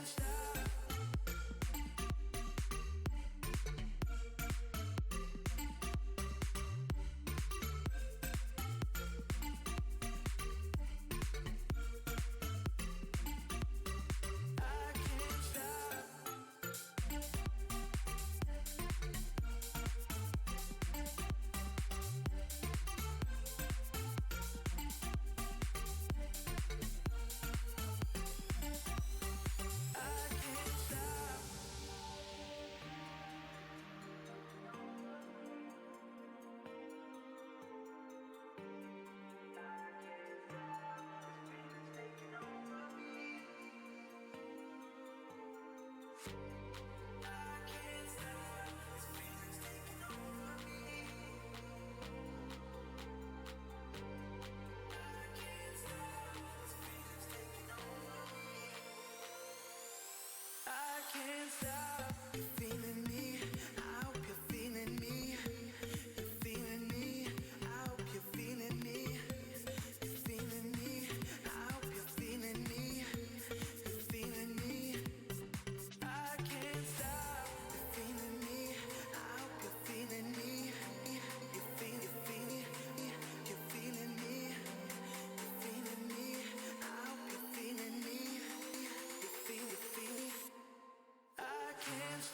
can't stop. I can't stop. You're feeling me. I hope you're feeling me. You're feeling me. I hope you're feeling me. You're feeling me. I hope you're feeling me. You're feeling me. I can't stop. You're feeling me. I hope you're feeling me. You're feeling, you're feeling, you're feeling me. You're feeling me. I hope you're feeling me. You're feeling, you're feeling. I can't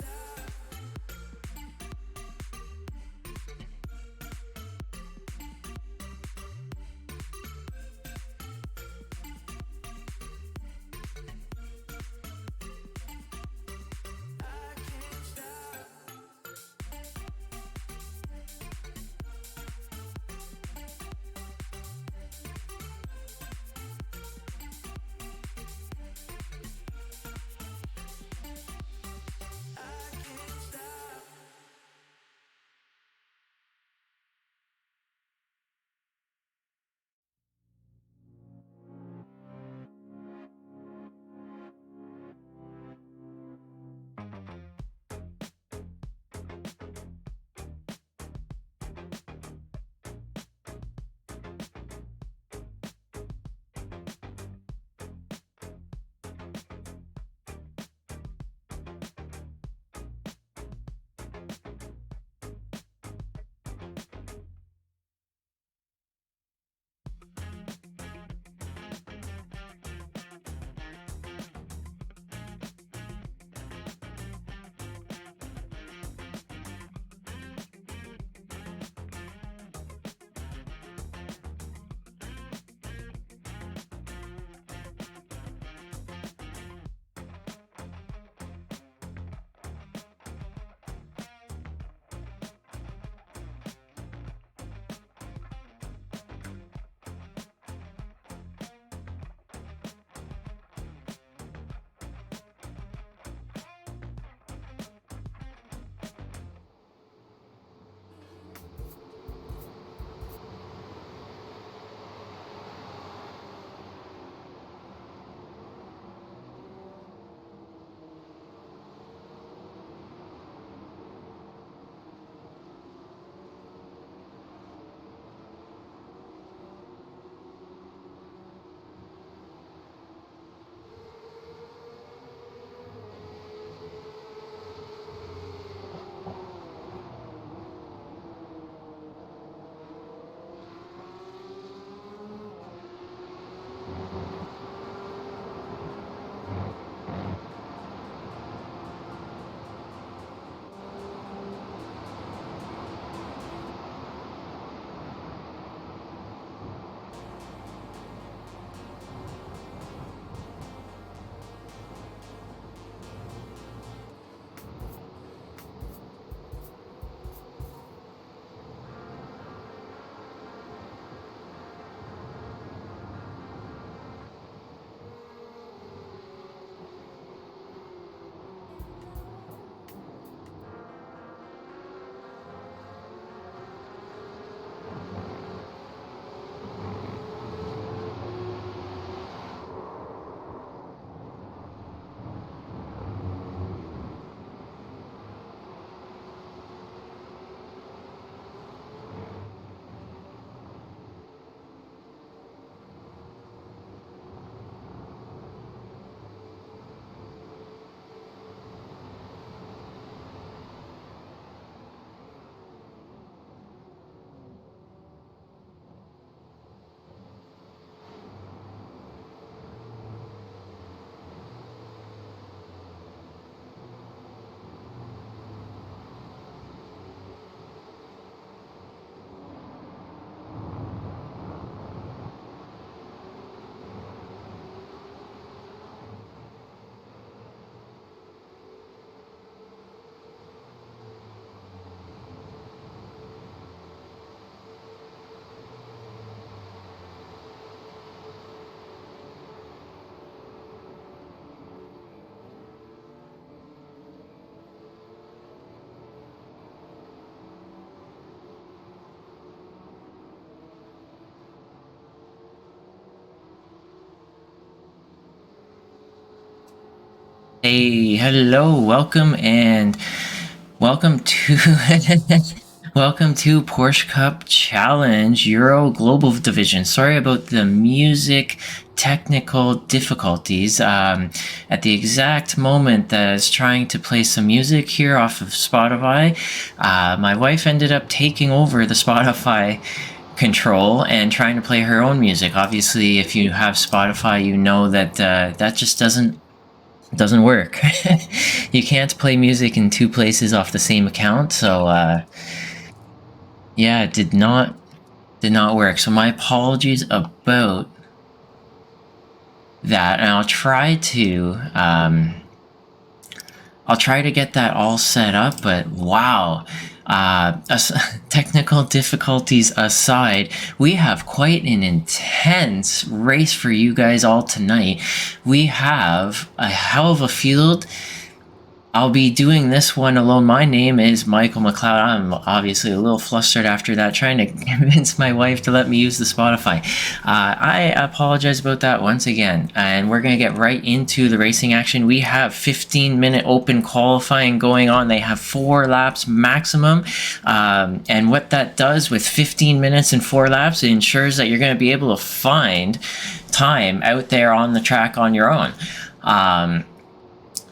Hey, hello, welcome to welcome to Porsche Cup Challenge Euro Global Division. Sorry about the music technical difficulties. At the exact moment that I was trying to play some music here off of Spotify, my wife ended up taking over the Spotify control and trying to play her own music. Obviously, if you have Spotify, you know that that just doesn't work. You can't play music in two places off the same account, so yeah, it did not work. So my apologies about that, and I'll try to get that all set up, but wow. Technical difficulties aside, we have quite an intense race for you guys all tonight. We have a hell of a field. I'll be doing this one alone. My name is Michael McLeod. I'm obviously a little flustered after that, trying to convince my wife to let me use the Spotify. I apologize about that once again, and we're going to get right into the racing action. We have 15-minute open qualifying going on. They have 4 laps maximum, and what that does with 15 minutes and 4 laps, it ensures that you're going to be able to find time out there on the track on your own.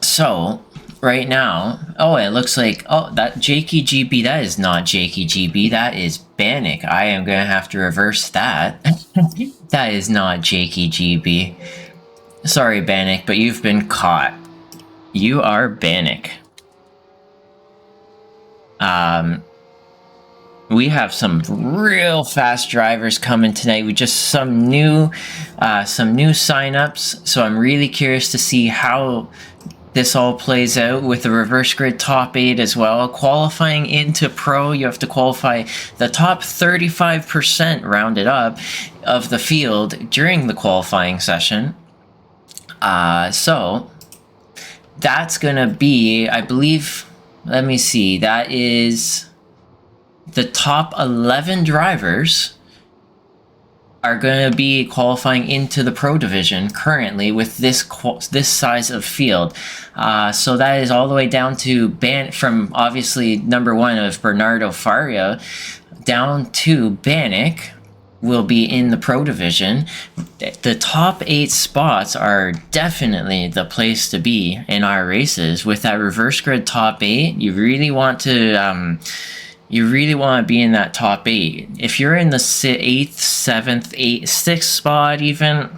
So right now, it looks like, that Jakey GB, that is not Jakey GB, that is Bannock. I am going to have to reverse that. That is not Jakey GB. Sorry, Bannock, but you've been caught. You are Bannock. We have some real fast drivers coming tonight. We just some new signups, so I'm really curious to see how this all plays out with the reverse grid top 8 as well. Qualifying into pro, you have to qualify the top 35% rounded up of the field during the qualifying session. So that's gonna be, I believe, let me see, that is the top 11 drivers are going to be qualifying into the pro division currently with this size of field. So that is all the way down to from obviously number 1 of Bernardo Faria down to Bannock will be in the pro division. The top 8 spots are definitely the place to be in our races. With that reverse grid top 8, you really want to be in that top 8. If you're in the 8th, 7th, 8th, 6th spot even,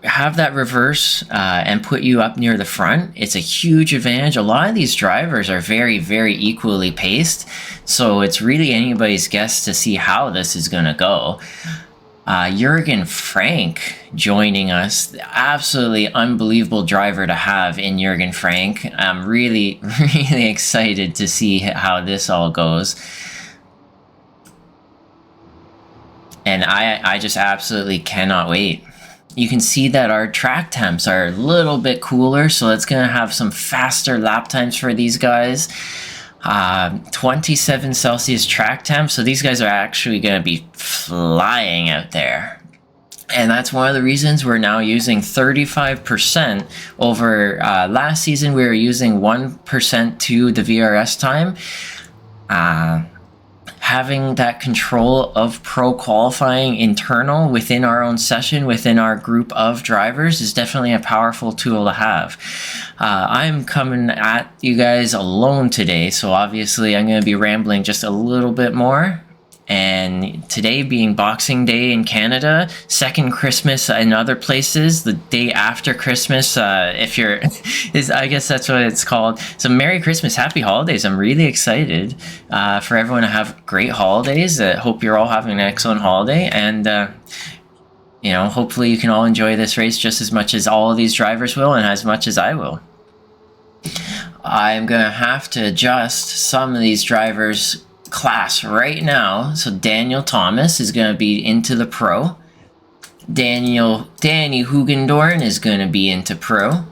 have that reverse and put you up near the front, it's a huge advantage. A lot of these drivers are very, very equally paced, so it's really anybody's guess to see how this is going to go. Jürgen Frank joining us. Absolutely unbelievable driver to have in Jürgen Frank. I'm really, really excited to see how this all goes. And I just absolutely cannot wait. You can see that our track temps are a little bit cooler, so it's going to have some faster lap times for these guys. 27 Celsius track temp, so these guys are actually going to be flying out there. And that's one of the reasons we're now using 35% over last season. We were using 1% to the VRS time. Having that control of pro qualifying internal within our own session, within our group of drivers, is definitely a powerful tool to have. I'm coming at you guys alone today, so obviously I'm going to be rambling just a little bit more. And today being Boxing Day in Canada, second Christmas in other places, the day after Christmas, if you're, I guess that's what it's called. So Merry Christmas, Happy Holidays. I'm really excited for everyone to have great holidays. Hope you're all having an excellent holiday, and hopefully you can all enjoy this race just as much as all of these drivers will, and as much as I will. I'm gonna have to adjust some of these drivers' class right now. So Daniel Thomas is going to be into the pro. Danny Hugendorn is going to be into pro.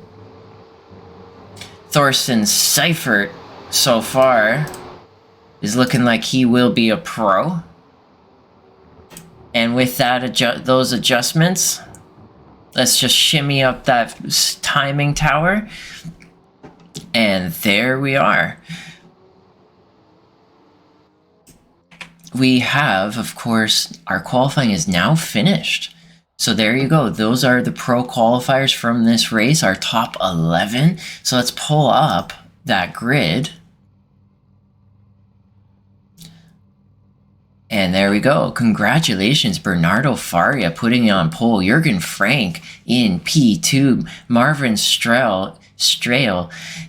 Thorsten Seifert so far is looking like he will be a pro. And with that those adjustments, Let's just shimmy up that timing tower. And there we are. We have, of course, our qualifying is now finished. So there you go. Those are the pro qualifiers from this race, our top 11. So let's pull up that grid. And there we go. Congratulations, Bernardo Faria putting it on pole. Jürgen Frank in P2. Marvin Strel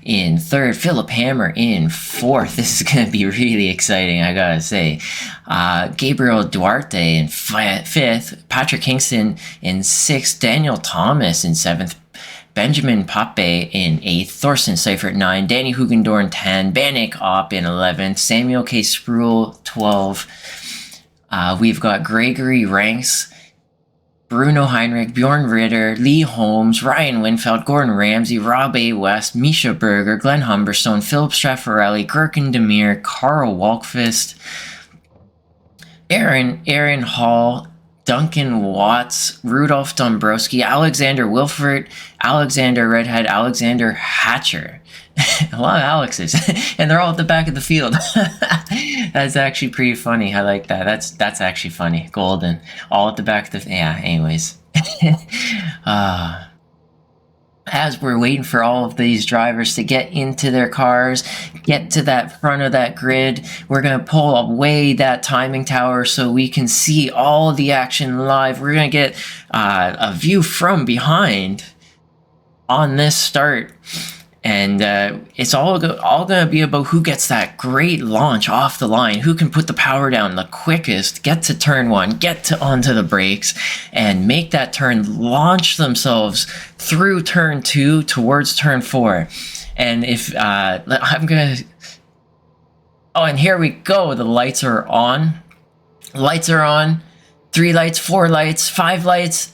in third. Philip Hammer in fourth. This is going to be really exciting, I gotta say. Gabriel Duarte in fifth. Patrick Kingston in sixth. Daniel Thomas in seventh. Benjamin Pape in 8th, Thorsten Seifert 9, Danny Hugendorn 10, Banik Opp in 11th, Samuel K. Spruill 12. We've got Gregory Ranks, Bruno Heinrich, Bjorn Ritter, Lee Holmes, Ryan Winfeld, Gordon Ramsay, Rob A. West, Misha Berger, Glenn Humberstone, Philip Straffarelli, Gherkin Demir, Carl Walkfist, Aaron Hall, Duncan Watts, Rudolph Dombrowski, Alexander Wilford, Alexander Redhead, Alexander Hatcher. A lot of Alexes. And they're all at the back of the field. That's actually pretty funny. I like that. That's actually funny. Golden. All at the back of the... Yeah, anyways. As we're waiting for all of these drivers to get into their cars, get to that front of that grid, we're going to pull away that timing tower so we can see all the action live. We're going to get a view from behind on this start. And it's all going to be about who gets that great launch off the line, who can put the power down the quickest, get to turn one, onto the brakes, and make that turn, launch themselves through turn 2 towards turn 4. And if I'm going to... Oh, and here we go. The lights are on. Lights are on. 3 lights, 4 lights, 5 lights.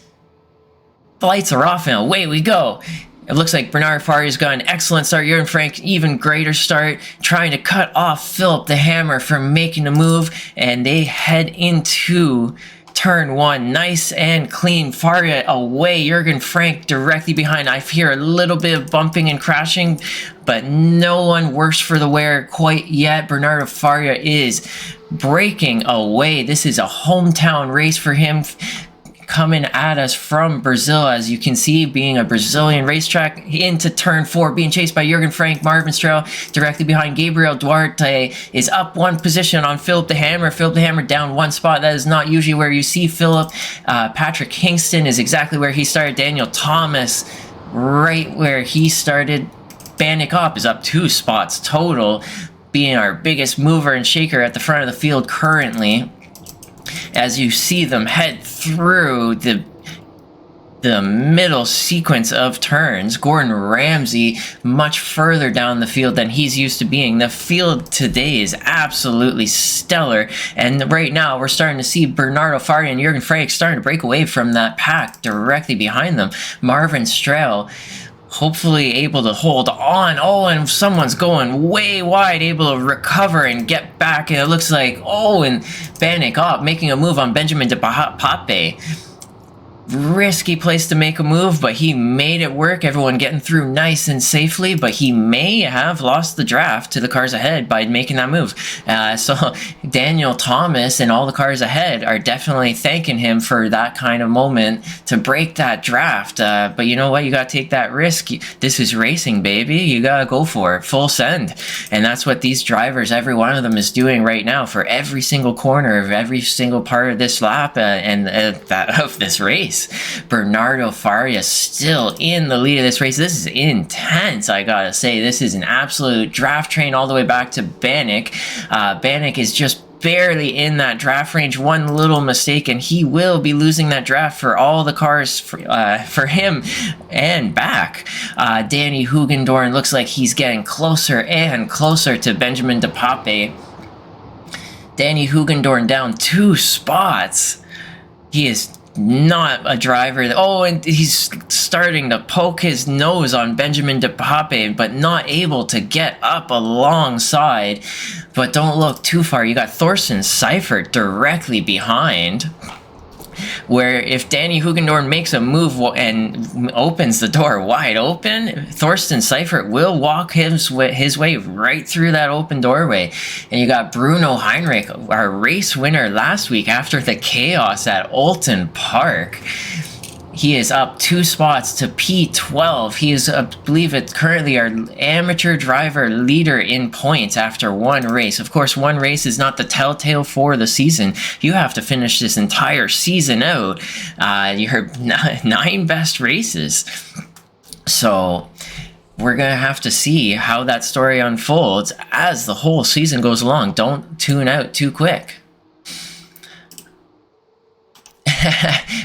The lights are off, and away we go. It looks like Bernard Faria's got an excellent start. Jürgen Frank, even greater start, trying to cut off Philip the Hammer from making the move, and they head into turn 1. Nice and clean. Faria away. Jürgen Frank directly behind. I hear a little bit of bumping and crashing, but no one worse for the wear quite yet. Bernardo Faria is breaking away. This is a hometown race for him, coming at us from Brazil, as you can see, being a Brazilian racetrack. Into turn 4, being chased by Jürgen Frank. Marvin Strel directly behind. Gabriel Duarte is up 1 position on Philip the Hammer. Philip the Hammer down 1 spot. That is not usually where you see Philip. Patrick Kingston is exactly where he started. Daniel Thomas right where he started. Banik Opp is up 2 spots total, being our biggest mover and shaker at the front of the field currently. As you see them head through the middle sequence of turns, Gordon Ramsay much further down the field than he's used to being. The field today is absolutely stellar, and right now we're starting to see Bernardo Faria and Jürgen Frank starting to break away from that pack directly behind them. Marvin Strel hopefully able to hold on. Oh, and someone's going way wide, able to recover and get back. And it looks like, oh, and Banik Opp making a move on Benjamin de Pape. Risky place to make a move, but he made it work. Everyone getting through nice and safely, but he may have lost the draft to the cars ahead by making that move. So Daniel Thomas and all the cars ahead are definitely thanking him for that kind of moment to break that draft. But you know what? You got to take that risk. This is racing, baby. You got to go for it. Full send. And that's what these drivers, every one of them, is doing right now for every single corner of every single part of this lap and that of this race. Bernardo Faria still in the lead of this race. This is intense, I gotta say. This is an absolute draft train all the way back to Banik. Banik is just barely in that draft range. One little mistake and he will be losing that draft for all the cars for him and back. Danny Hugendorn looks like he's getting closer and closer to Benjamin de Pape. Danny Hugendorn down 2 spots. He is not a driver. Oh, and he's starting to poke his nose on Benjamin de Pape, but not able to get up alongside. But don't look too far. You got Thorsten Seifert directly behind. where if Danny Hugendorn makes a move and opens the door wide open, Thorsten Seifert will walk his way right through that open doorway. And you got Bruno Heinrich, our race winner last week after the chaos at Alton Park. He is up 2 spots to P12. He is, I believe it's currently our amateur driver leader in points after one race. Of course, one race is not the telltale for the season. You have to finish this entire season out. Your 9 best races. So we're going to have to see how that story unfolds as the whole season goes along. Don't tune out too quick.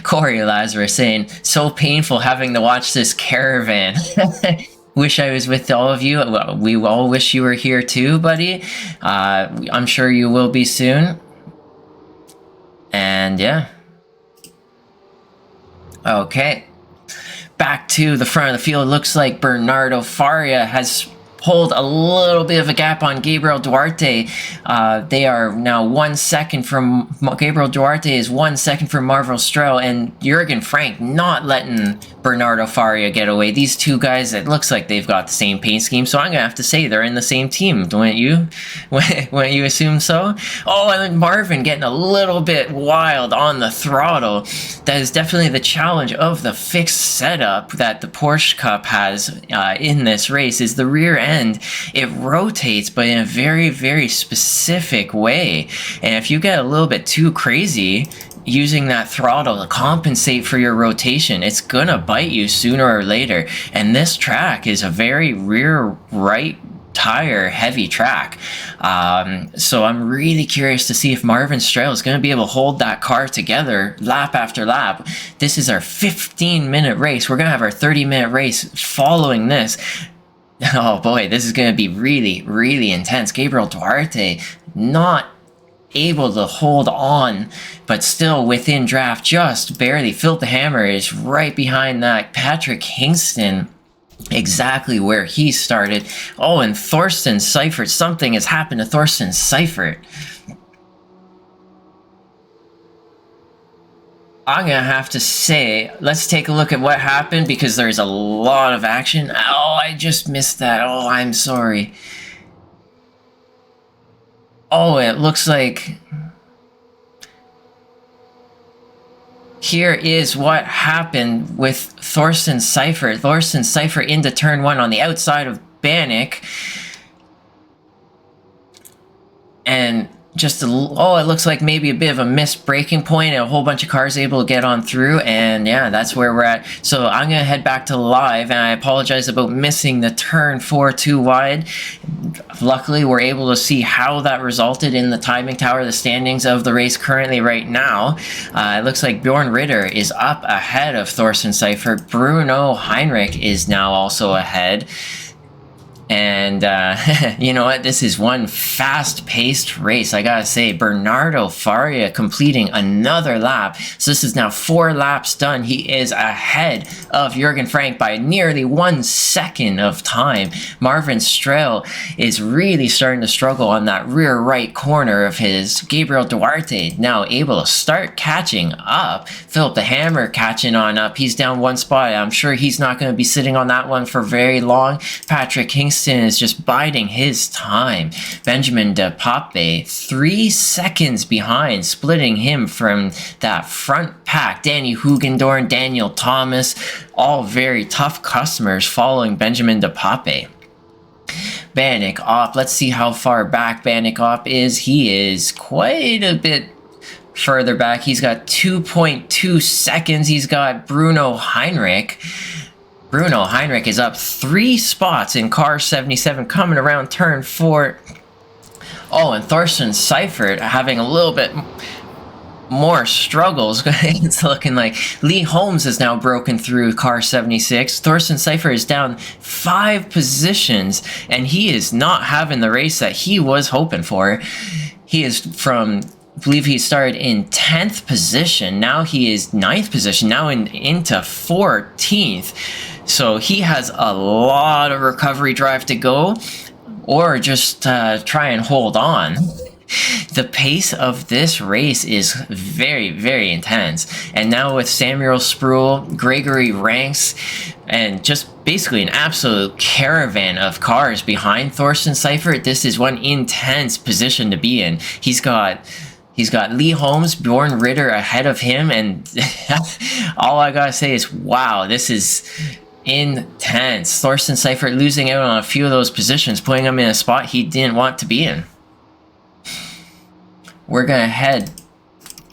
Corey Lazarus saying, so painful having to watch this caravan. Wish I was with all of you. We all wish you were here too, buddy. I'm sure you will be soon. And yeah. Okay. Back to the front of the field. Looks like Bernardo Faria has pulled a little bit of a gap on Gabriel Duarte. They are now 1 second from Gabriel Duarte is 1 second from Marvel Strel, and Jürgen Frank not letting Bernardo Faria get away. These two guys, it looks like they've got the same paint scheme, so I'm gonna have to say they're in the same team, don't you? Wouldn't you assume so? Oh, and then Marvin getting a little bit wild on the throttle. That is definitely the challenge of the fixed setup that the Porsche Cup has in this race, is the rear end. It rotates, but in a very, very specific way. And if you get a little bit too crazy using that throttle to compensate for your rotation, it's gonna bite you sooner or later. And this track is a very rear right tire heavy track. So I'm really curious to see if Marvin Strel is going to be able to hold that car together lap after lap. This is our 15-minute race. We're going to have our 30-minute race following this. Oh boy, this is going to be really, really intense. Gabriel Duarte not able to hold on, but still within draft, just barely. Philip the Hammer is right behind that. Patrick Hingston, exactly where he started. Oh, and Thorsten Seifert. Something has happened to Thorsten Seifert. I'm going to have to say, let's take a look at what happened, because there's a lot of action. Oh, I just missed that. Oh, I'm sorry. Oh, it looks like here is what happened with Thorsten Seifert. Thorsten Seifert into turn 1 on the outside of Bannock. And just it looks like maybe a bit of a missed braking point, and a whole bunch of cars able to get on through, and yeah, that's where we're at. So I'm gonna head back to live, and I apologize about missing the turn 4 too wide. Luckily, we're able to see how that resulted in the timing tower, the standings of the race currently right now. It looks like Bjorn Ritter is up ahead of Thorsten Seifert. Bruno Heinrich is now also ahead. And you know what? This is one fast-paced race. I gotta say, Bernardo Faria completing another lap. So this is now 4 laps done. He is ahead of Jürgen Frank by nearly 1 second of time. Marvin Strel is really starting to struggle on that rear right corner of his. Gabriel Duarte now able to start catching up. Philip the Hammer catching on up. He's down 1 spot. I'm sure he's not going to be sitting on that one for very long. Patrick Kingston is just biding his time. Benjamin De Pape 3 seconds behind, splitting him from that front pack. Danny Hugendorn, Daniel Thomas, all very tough customers following Benjamin De Pape. Bannock Op, let's see how far back Bannock Op is. He is quite a bit further back. He's got 2.2 seconds. He's got Bruno Heinrich. Bruno Heinrich is up 3 spots in car 77, coming around turn 4. Oh, and Thorsten Seifert having a little bit more struggles. It's looking like Lee Holmes has now broken through car 76. Thorsten Seifert is down 5 positions, and he is not having the race that he was hoping for. He is from, I believe he started in 10th position. Now he is 9th position, now into 14th. So he has a lot of recovery drive to go, or just try and hold on. The pace of this race is very, very intense. And now with Samuel Sproul, Gregory Ranks, and just basically an absolute caravan of cars behind Thorsten Seifert, this is one intense position to be in. He's got Lee Holmes, Bjorn Ritter ahead of him, and all I gotta say is, wow, this is intense. Thorsten Seifert losing out on a few of those positions, putting him in a spot he didn't want to be in. We're gonna head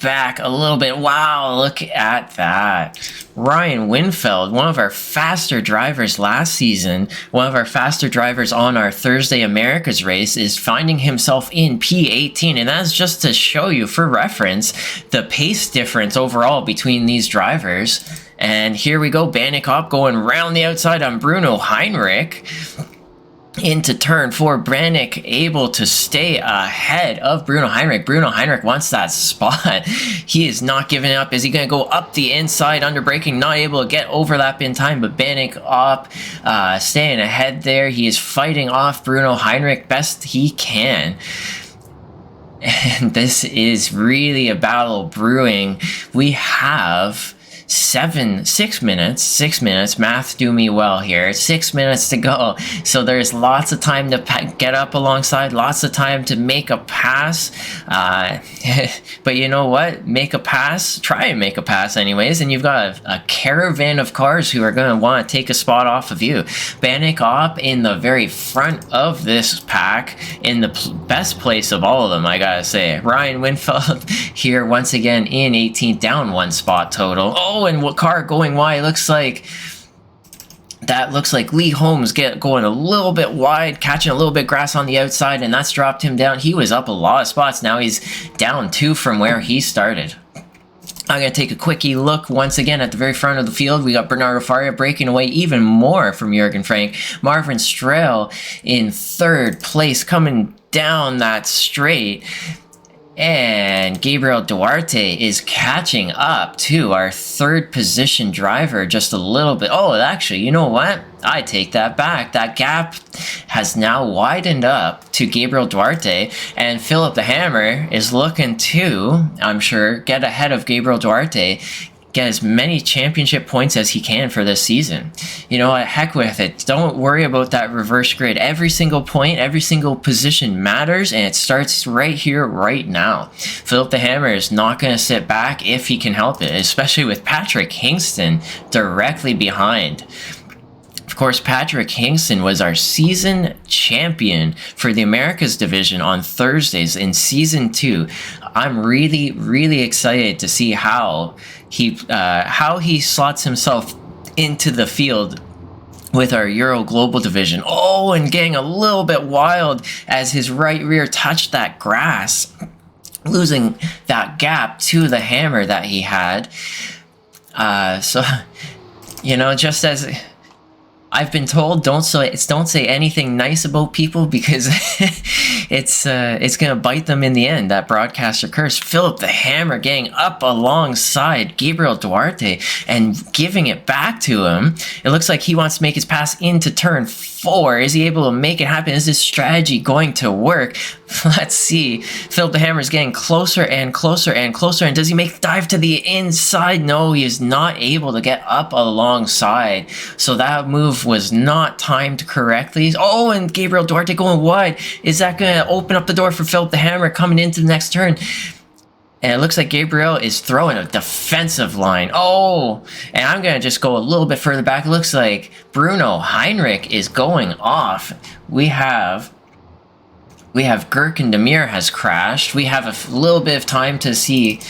back a little bit. Wow, look at that. Ryan Winfeld, one of our faster drivers last season, one of our faster drivers on our Thursday Americas race, is finding himself in P18. And that's just to show you, for reference, the pace difference overall between these drivers. And here we go, Banikop going round the outside on Bruno Heinrich. Into turn 4, Brannick able to stay ahead of Bruno Heinrich. Bruno Heinrich wants that spot. He is not giving up. Is he going to go up the inside under braking? Not able to get overlap in time, but Brannick up, staying ahead there. He is fighting off Bruno Heinrich best he can. And this is really a battle brewing. We have 6 minutes, math do me well here, 6 minutes to go, so there's lots of time to get up alongside, lots of time to make a pass, but you know what, try and make a pass anyways, and you've got a caravan of cars who are going to want to take a spot off of you. Bannock up in the very front of this pack, in the best place of all of them, I gotta say. Ryan Winfeld here once again in 18th, down 1 spot total. Oh, and what car going wide? Looks like Lee Holmes going a little bit wide, catching a little bit grass on the outside, and that's dropped him down. He was up a lot of spots. Now he's down 2 from where he started. I'm going to take a quickie look once again at the very front of the field. We got Bernardo Faria breaking away even more from Jürgen Frank. Marvin Strahl in 3rd place, coming down that straight. And Gabriel Duarte is catching up to our 3rd position driver just a little bit. Oh, actually, you know what? I take that back. That gap has now widened up to Gabriel Duarte, and Philip the Hammer is looking to, I'm sure, get ahead of Gabriel Duarte, get as many championship points as he can for this season. You know what, heck with it. Don't worry about that reverse grid. Every single point, every single position matters, and it starts right here, right now. Philip the Hammer is not going to sit back if he can help it, especially with Patrick Hingston directly behind. Of course, Patrick Hingston was our season champion for the Americas division on Thursdays in Season 2. I'm really, really excited to see how he slots himself into the field with our Euro Global division. Oh, and getting a little bit wild as his right rear touched that grass, losing that gap to the Hammer that he had. So, you know, just as I've been told, don't say anything nice about people, because it's gonna bite them in the end. That broadcaster curse. Philip the Hammer getting up alongside Gabriel Duarte and giving it back to him. It looks like he wants to make his pass into turn 4. Is he able to make it happen? Is this strategy going to work? Let's see. Philip the Hammer is getting closer and closer and closer. And does he make the dive to the inside? No, he is not able to get up alongside. So that move was not timed correctly. Oh, and Gabriel Duarte going wide. Is that going to open up the door for Philip the Hammer coming into the next turn? And it looks like Gabriel is throwing a defensive line. Oh, and I'm going to just go a little bit further back. It looks like Bruno Heinrich is going off. We have Gherkin Demir has crashed. We have a little bit of time to see.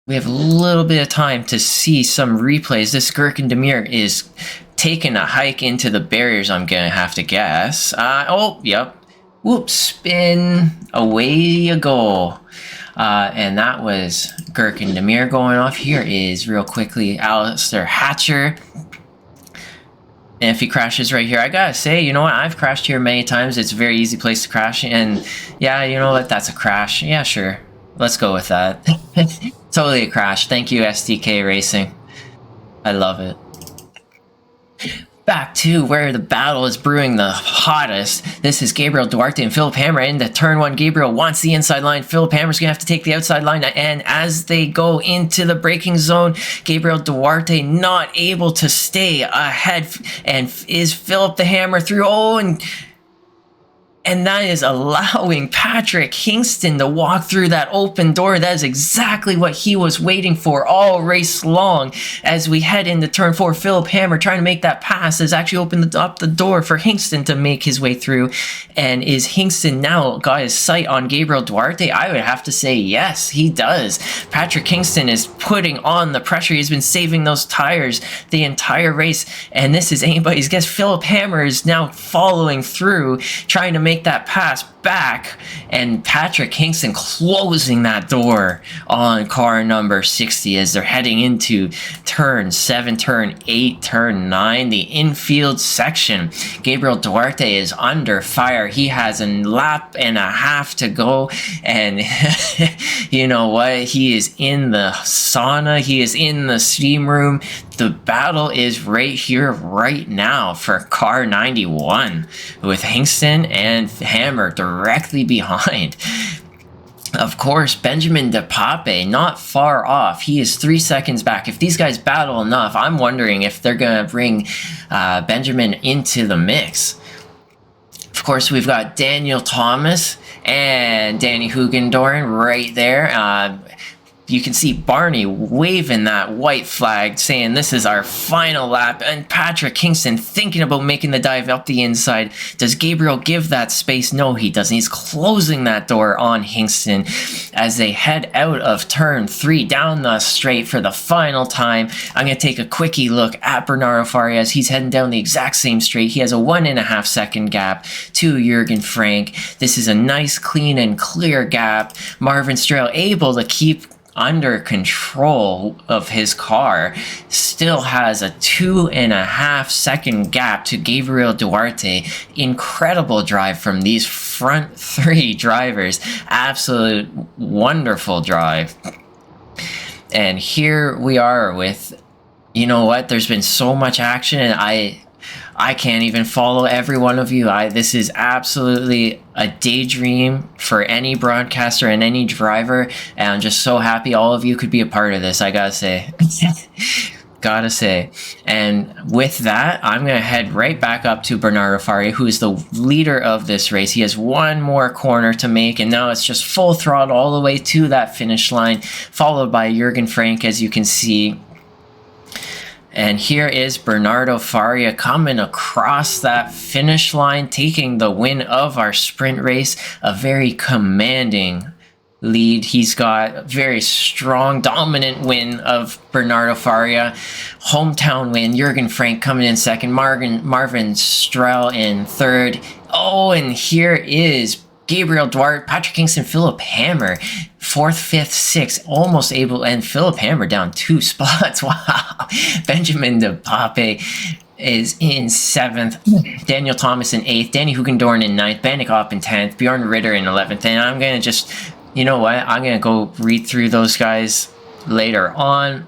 We have a little bit of time to see some replays. This Gherkin Demir is taking a hike into the barriers, I'm going to have to guess. Oh, yep. Whoops, spin. Away you go. And that was Gherkin Demir going off. Here is, real quickly, Alistair Hatcher. And if he crashes right here, I gotta say, you know what? I've crashed here many times. It's a very easy place to crash. And yeah, you know what? That's a crash. Yeah, sure. Let's go with that. Totally a crash. Thank you, STK Racing. I love it. back to where the battle is brewing the hottest. This is Gabriel Duarte and Philip Hammer into turn one. Gabriel wants the inside line. Philip Hammer's going to have to take the outside line. And as they go into the braking zone, Gabriel Duarte not able to stay ahead. And is Philip the Hammer through? Oh, and that is allowing Patrick Hingston to walk through that open door. That is exactly what he was waiting for all race long. As we head into turn four, Philip Hammer trying to make that pass has actually opened up the door for Hingston to make his way through. And is Hingston now got his sight on Gabriel Duarte? I would have to say yes, he does. Patrick Hingston is putting on the pressure. He's been saving those tires the entire race. And this is anybody's guess. Philip Hammer is now following through, trying to make that pass back, and Patrick Hingston closing that door on car number 60 as they're heading into turn 7, turn 8, turn 9, the infield section. Gabriel Duarte is under fire. He has a lap and a half to go, and you know what? He is in the sauna. He is in the steam room. The battle is right here, right now for car 91 with Hingston and Hammer directly behind. Of course, Benjamin DePape not far off. He is 3 seconds back. If these guys battle enough, I'm wondering if they're going to bring Benjamin into the mix. Of course, we've got Daniel Thomas and Danny Hugendorn right there. You can see Barney waving that white flag saying this is our final lap, and Patrick Hingston thinking about making the dive up the inside. Does Gabriel give that space? No, he doesn't. He's closing that door on Hingston as they head out of turn 3 down the straight for the final time. I'm going to take a quickie look at Bernardo Farias. He's heading down the exact same straight. He has a 1.5 second gap to Jurgen Frank. This is a nice, clean, and clear gap. Marvin Strail able to keep under control of his car, still has a 2.5 second gap to Gabriel Duarte. Incredible drive from these front 3 drivers. Absolute wonderful drive. And here we are with, you know what, there's been so much action, and I can't even follow every one of you. This is absolutely a daydream for any broadcaster and any driver, and I'm just so happy all of you could be a part of this, I gotta say. Gotta say. And with that, I'm going to head right back up to Bernardo Faria, who is the leader of this race. He has one more corner to make, and now it's just full throttle all the way to that finish line, followed by Jurgen Frank, as you can see. And here is Bernardo Faria coming across that finish line, taking the win of our sprint race. A very commanding lead. He's got a very strong, dominant win of Bernardo Faria. Hometown win. Jurgen Frank coming in second. Marvin Strail in third. Oh, and here is Gabriel Duarte, Patrick Hingston, Philip Hammer, 4th, 5th, 6th, almost able, and Philip Hammer down 2 spots. Wow. Benjamin DePape is in 7th, Daniel Thomas in 8th, Danny Hugendorn in 9th, Bannick Opp in 10th, Bjorn Ritter in 11th, and I'm going to just, you know what, I'm going to go read through those guys later on.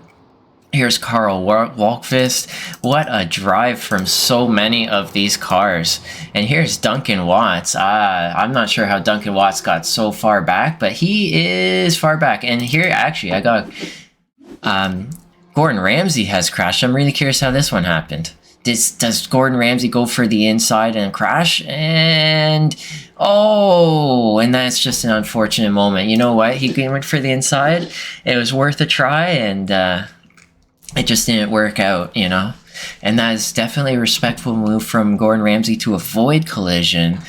Here's Carl Walkvist. What a drive from so many of these cars. And here's Duncan Watts. I'm not sure how Duncan Watts got so far back, but he is far back. And here, actually, I got Gordon Ramsay has crashed. I'm really curious how this one happened. Does Gordon Ramsay go for the inside and crash? And and that's just an unfortunate moment. You know what? He went for the inside. It was worth a try, and it just didn't work out, you know? And that is definitely a respectful move from Gordon Ramsay to avoid collision.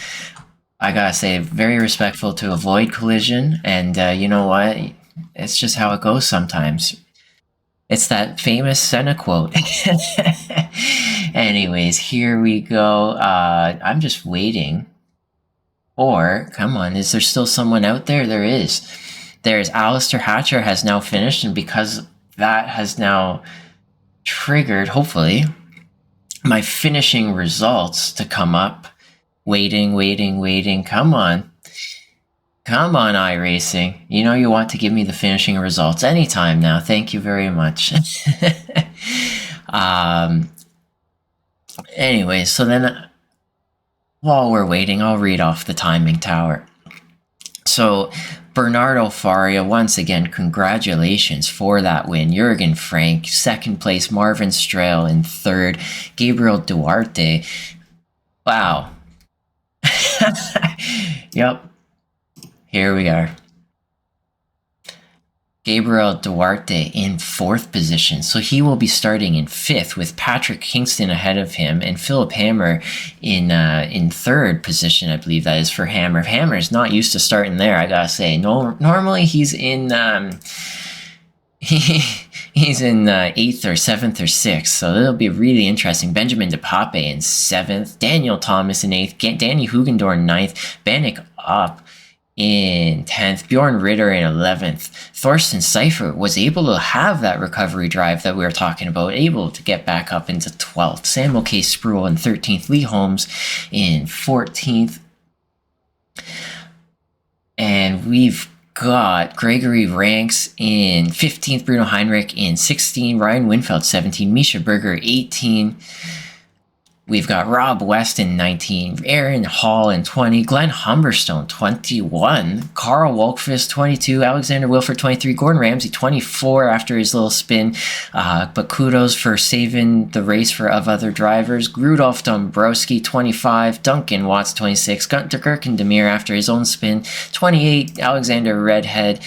I gotta say, very respectful to avoid collision. And you know what? It's just how it goes sometimes. It's that famous Senna quote. Anyways, here we go. I'm just waiting. Or, come on, is there still someone out there? There is. There's Alistair Hatcher has now finished, and because that has now triggered, hopefully, my finishing results to come up. Waiting. Come on. Come on, iRacing. You know you want to give me the finishing results anytime now. Thank you very much. Anyway, so then while we're waiting, I'll read off the timing tower. So Bernardo Faria, once again, congratulations for that win. Jurgen Frank, second place. Marvin Strahl in third. Gabriel Duarte. Wow. Yep. Here we are. Gabriel Duarte in fourth position. So he will be starting in fifth with Patrick Kingston ahead of him and Philip Hammer in third position, I believe that is for Hammer. Hammer's not used to starting there, I gotta say. No, normally he's in he's in eighth or seventh or sixth, so it'll be really interesting. Benjamin DePape in seventh, Daniel Thomas in eighth, Danny Hugendorn ninth, Bannick up in 10th, Bjorn Ritter in 11th. Thorsten Seifert was able to have that recovery drive that we were talking about, able to get back up into 12th. Samuel K. Spruill in 13th, Lee Holmes in 14th. And we've got Gregory Ranks in 15th, Bruno Heinrich in 16, Ryan Winfeld 17, Misha Berger 18. We've got Rob West in 19, Aaron Hall in 20, Glenn Humberstone 21, Carl Wolkfist 22, Alexander Wilford 23, Gordon Ramsay 24 after his little spin. But kudos for saving the race for of other drivers. Rudolph Dombrowski 25, Duncan Watts 26, Gunter Kirkendemir after his own spin 28, Alexander Redhead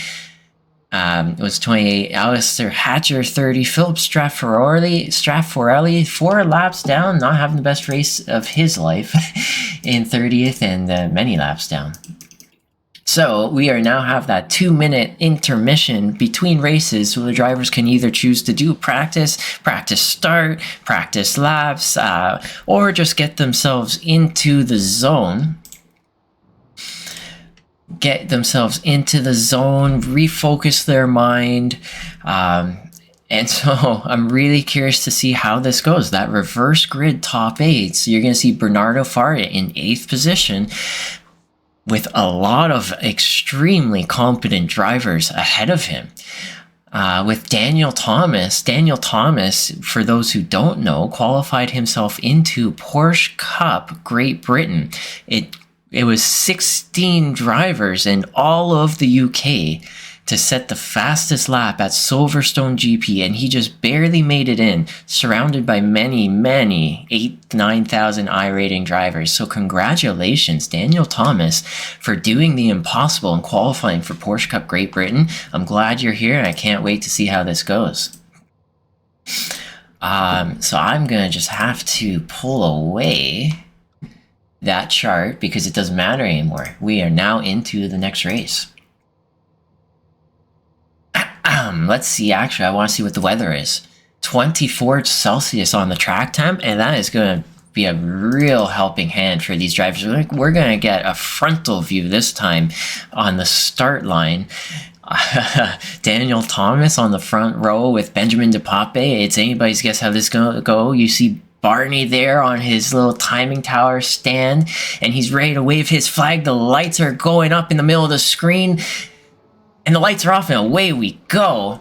was 28, Alistair Hatcher 30, Philip Strafforelli 4 laps down, not having the best race of his life in 30th and many laps down. So we are now have that 2-minute intermission between races, so the drivers can either choose to do practice start, practice laps, or just get themselves into the zone. Refocus their mind. And so I'm really curious to see how this goes. That reverse grid top 8. So you're going to see Bernardo Faria in 8th position with a lot of extremely competent drivers ahead of him. With Daniel Thomas, for those who don't know, qualified himself into Porsche Cup Great Britain. It was 16 drivers in all of the UK to set the fastest lap at Silverstone GP, and he just barely made it in, surrounded by many 9,000 I-rating drivers. So congratulations, Daniel Thomas, for doing the impossible and qualifying for Porsche Cup Great Britain. I'm glad you're here, and I can't wait to see how this goes. So I'm going to just have to pull away that chart because it doesn't matter anymore. We are now into the next race. Let's see. Actually, I want to see what the weather is. 24 Celsius on the track temp, and that is going to be a real helping hand for these drivers. We're going to get a frontal view this time on the start line. Daniel Thomas on the front row with Benjamin DePape. It's anybody's guess how this is going to go. You see Barney there on his little timing tower stand, and he's ready to wave his flag. The lights are going up in the middle of the screen, and the lights are off, and away we go.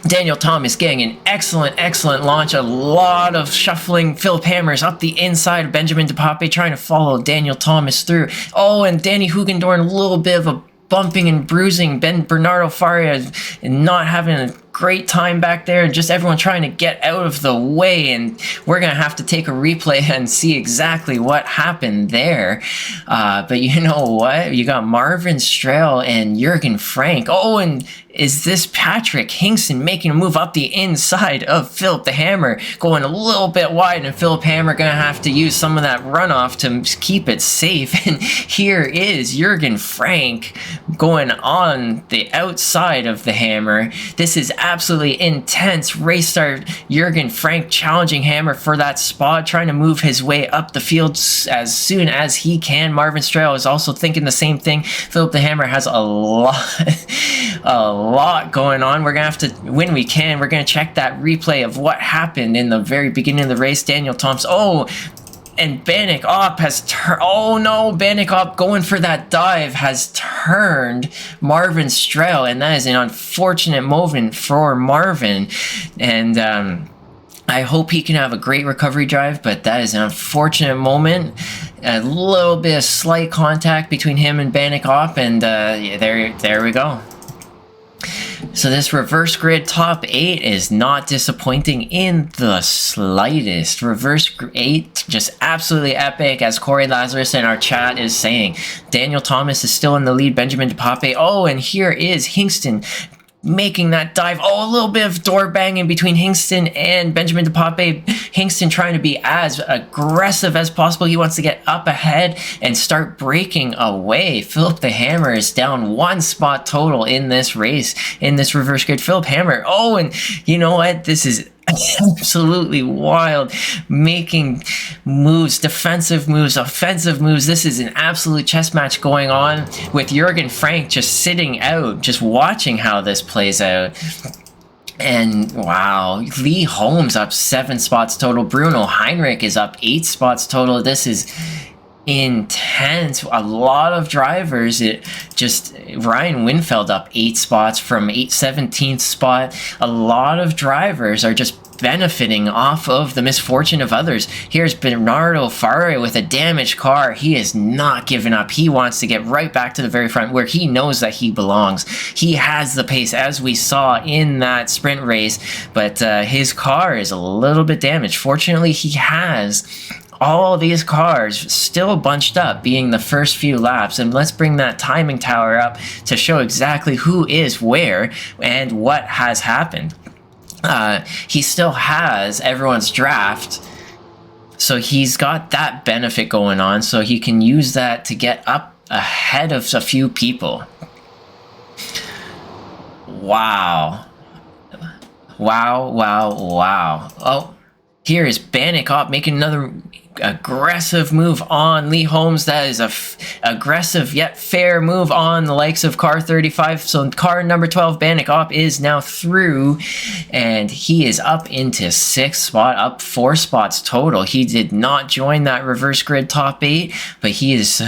Daniel Thomas getting an excellent launch. A lot of shuffling. Philip Hammer's up the inside of Benjamin DePape trying to follow Daniel Thomas through. Oh, and Danny Hugendorn, a little bit of a bumping and bruising. Bernardo Faria not having a great time back there, and just everyone trying to get out of the way, and we're gonna have to take a replay and see exactly what happened there. But you know what? You got Marvin Strahl and Jurgen Frank. Oh, and is this Patrick Hingston making a move up the inside of Philip the Hammer, going a little bit wide, and Philip Hammer gonna have to use some of that runoff to keep it safe. And here is Jurgen Frank going on the outside of the Hammer. This is absolutely intense race start. Jurgen Frank challenging Hammer for that spot, trying to move his way up the field as soon as he can. Marvin Strahl is also thinking the same thing. Philip the Hammer has a lot going on. We're gonna have to, when we can, we're gonna check that replay of what happened in the very beginning of the race. Daniel Thompson, and Bannick Opp has turned. Oh no, Bannick Opp going for that dive has turned Marvin Strahl, and that is an unfortunate moment for Marvin. And I hope he can have a great recovery drive, but that is an unfortunate moment. A little bit of slight contact between him and Banikop, and there we go. So this reverse grid top 8 is not disappointing in the slightest. Reverse 8, just absolutely epic, as Corey Lazarus in our chat is saying. Daniel Thomas is still in the lead, Benjamin DePape. Oh, and here is Hingston making that dive. Oh, a little bit of door banging between Hingston and Benjamin DePape. Hingston trying to be as aggressive as possible. He wants to get up ahead and start breaking away. Philip the Hammer is down 1 spot total in this race, in this reverse grid. Philip Hammer. Oh, and you know what? This is absolutely wild, making moves, defensive moves, offensive moves. This is an absolute chess match going on with Jürgen Frank just sitting out, just watching how this plays out. And wow, Lee Holmes up 7 spots total. Bruno Heinrich is up 8 spots total. This is intense. A lot of drivers. Ryan Winfeld up 8 spots from 17th spot. A lot of drivers are just benefiting off of the misfortune of others. Here's Bernardo Faria with a damaged car. He is not giving up. He wants to get right back to the very front where he knows that he belongs. He has the pace, as we saw in that sprint race, but his car is a little bit damaged. Fortunately, he has all these cars still bunched up, being the first few laps. And let's bring that timing tower up to show exactly who is where and what has happened. He still has everyone's draft, so he's got that benefit going on, so he can use that to get up ahead of a few people. Wow. Oh, here is Banikop making another aggressive move on Lee Holmes. That is a aggressive yet fair move on the likes of car 35. So car number 12, Banikop, is now through, and he is up into 6th spot, up 4 spots total. He did not join that reverse grid top 8, but he is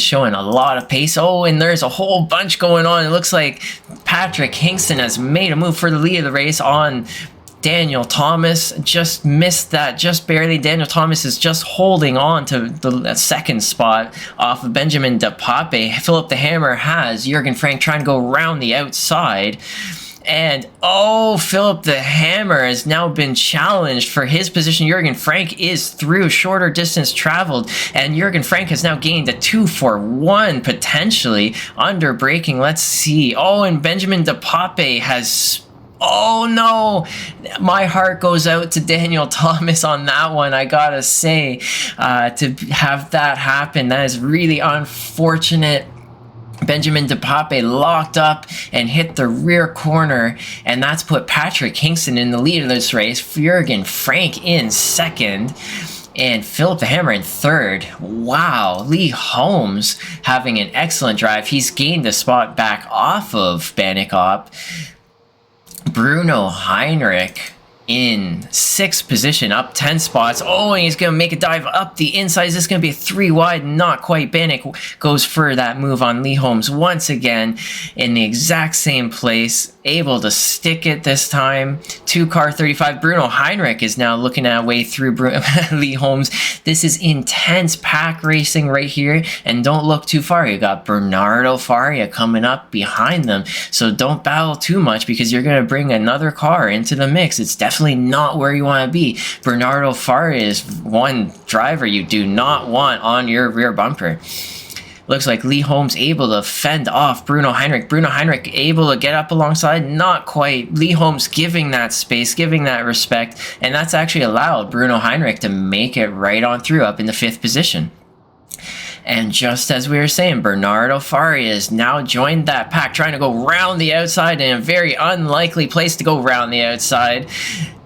showing a lot of pace. Oh, and there's a whole bunch going on. It looks like Patrick Hingston has made a move for the lead of the race on Daniel Thomas. Just missed that, just barely. Daniel Thomas is just holding on to the 2nd spot off of Benjamin DePape. Philip the Hammer has Jürgen Frank trying to go around the outside. And oh, Philip the Hammer has now been challenged for his position. Jürgen Frank is through, shorter distance traveled, and Jürgen Frank has now gained a 2-for-1 potentially under braking. Let's see. Oh, and Benjamin DePape has... Oh no, my heart goes out to Daniel Thomas on that one, I gotta say. To have that happen, that is really unfortunate. Benjamin DePape locked up and hit the rear corner, and that's put Patrick Hingston in the lead of this race. Jürgen Frank in 2nd. And Philip the Hammer in 3rd. Wow, Lee Holmes having an excellent drive. He's gained a spot back off of Banikop. Bruno Heinrich in 6th position, up 10 spots. Oh, and he's going to make a dive up the inside. Is this going to be a 3 wide? Not quite. Banik goes for that move on Lee Holmes once again in the exact same place. Able to stick it this time to car 35. Bruno Heinrich is now looking at a way through Lee Holmes. This is intense pack racing right here, and don't look too far. You got Bernardo Faria coming up behind them, so don't battle too much because you're going to bring another car into the mix. It's definitely not where you want to be. Bernardo Faria is one driver you do not want on your rear bumper. Looks like Lee Holmes able to fend off Bruno Heinrich. Bruno Heinrich able to get up alongside. Not quite. Lee Holmes giving that space, giving that respect. And that's actually allowed Bruno Heinrich to make it right on through up in the 5th position. And just as we were saying, Bernardo Faria has now joined that pack, trying to go round the outside in a very unlikely place to go round the outside.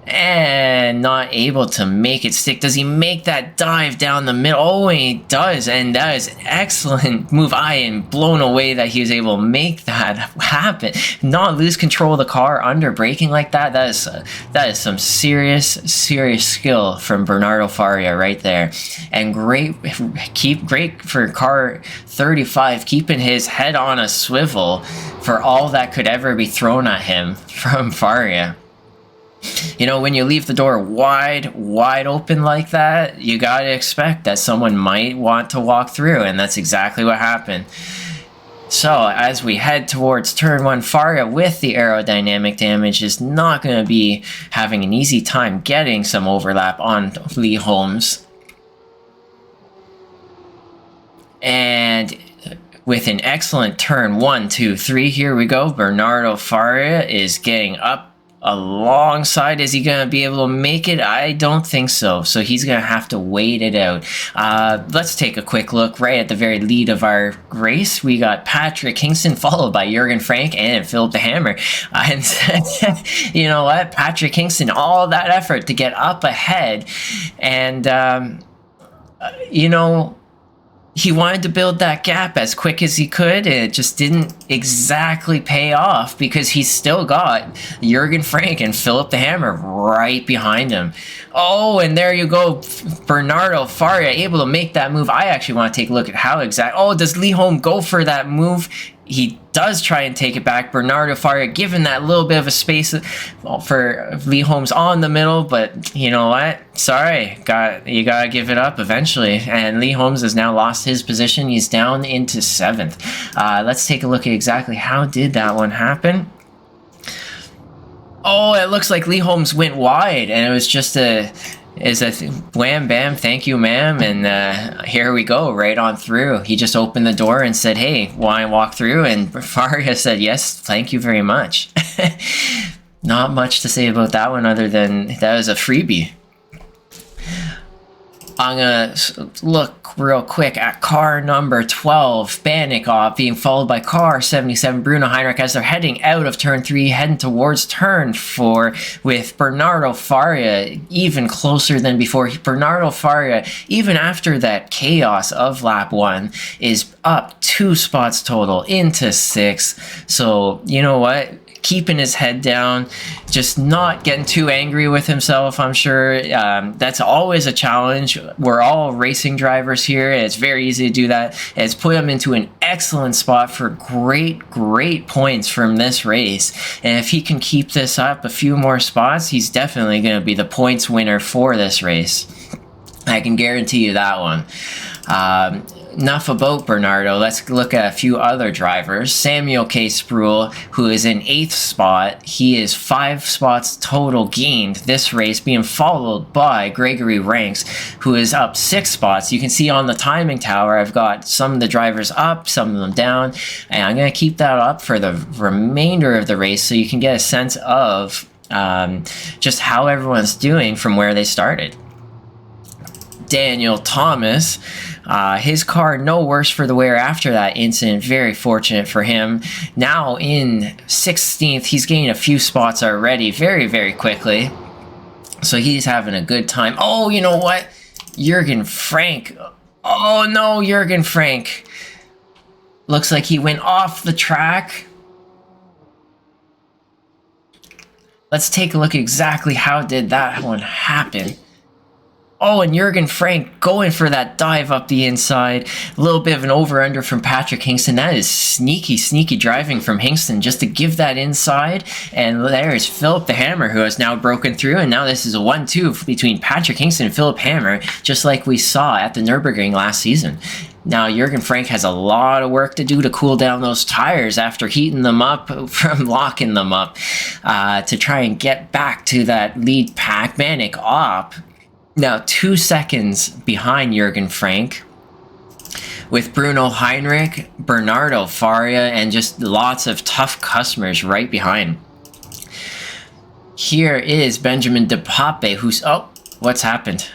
And not able to make it stick. Does he make that dive down the middle? Oh, he does, and that is excellent move. I am blown away that he was able to make that happen. Not lose control of the car under braking like that. That is some serious skill from Bernardo Faria right there. And great for car 35, keeping his head on a swivel for all that could ever be thrown at him from Faria. You know, when you leave the door wide open like that, you got to expect that someone might want to walk through, and that's exactly what happened. So, as we head towards turn 1, Faria with the aerodynamic damage is not going to be having an easy time getting some overlap on Lee Holmes. And with an excellent turn 1, 2, 3, here we go. Bernardo Faria is getting up alongside. Is he going to be able to make it? I don't think so. So he's going to have to wait it out. Let's take a quick look right at the very lead of our race. We got Patrick Kingston followed by Jurgen Frank and Philip the Hammer. And you know what? Patrick Kingston, all that effort to get up ahead. And, you know, he wanted to build that gap as quick as he could, and it just didn't exactly pay off because he's still got Jurgen Frank and Philip the Hammer right behind him. Oh, and there you go. Bernardo Faria able to make that move. I actually want to take a look at how exact. Oh, does Lee Holmes go for that move? He does try and take it back. Bernardo Faria given that little bit of a space for Lee Holmes on the middle, but you know what? Sorry, you gotta give it up eventually. And Lee Holmes has now lost his position. He's down into 7th. Let's take a look at exactly how did that one happen. Oh, it looks like Lee Holmes went wide, and it was just a wham bam, thank you ma'am, and here we go, right on through. He just opened the door and said, hey, want to walk through? And Faria said, yes, thank you very much. Not much to say about that one other than that was a freebie. I'm going to look real quick at car number 12, Banikov, being followed by car 77, Bruno Heinrich, as they're heading out of turn 3, heading towards turn 4, with Bernardo Faria even closer than before. Bernardo Faria, even after that chaos of lap 1, is up 2 spots total into 6th. So, you know what? Keeping his head down, just not getting too angry with himself, I'm sure. That's always a challenge. We're all racing drivers here, and it's very easy to do that. It's put him into an excellent spot for great points from this race. And if he can keep this up a few more spots, he's definitely going to be the points winner for this race. I can guarantee you that one. Enough about Bernardo. Let's look at a few other drivers. Samuel K. Sproul, who is in 8th spot. He is 5 spots total gained this race, being followed by Gregory Ranks, who is up 6 spots. You can see on the timing tower, I've got some of the drivers up, some of them down, and I'm going to keep that up for the remainder of the race so you can get a sense of just how everyone's doing from where they started. Daniel Thomas, his car no worse for the wear after that incident. Very fortunate for him. Now in 16th, he's gaining a few spots already very quickly. So he's having a good time. Oh, you know what? Jurgen Frank. Oh no, Jurgen Frank. Looks like he went off the track. Let's take a look exactly how did that one happen. Oh, and Jurgen Frank going for that dive up the inside. A little bit of an over-under from Patrick Hingston. That is sneaky driving from Hingston just to give that inside. And there's Philip the Hammer, who has now broken through. And now this is a 1-2 between Patrick Hingston and Philip Hammer, just like we saw at the Nürburgring last season. Now, Jurgen Frank has a lot of work to do to cool down those tires after heating them up from locking them up to try and get back to that lead pack. Banik op. Now 2 seconds behind Jurgen Frank, with Bruno Heinrich, Bernardo Faria, and just lots of tough customers right behind. Here is Benjamin De Pape, who's... Oh, what's happened?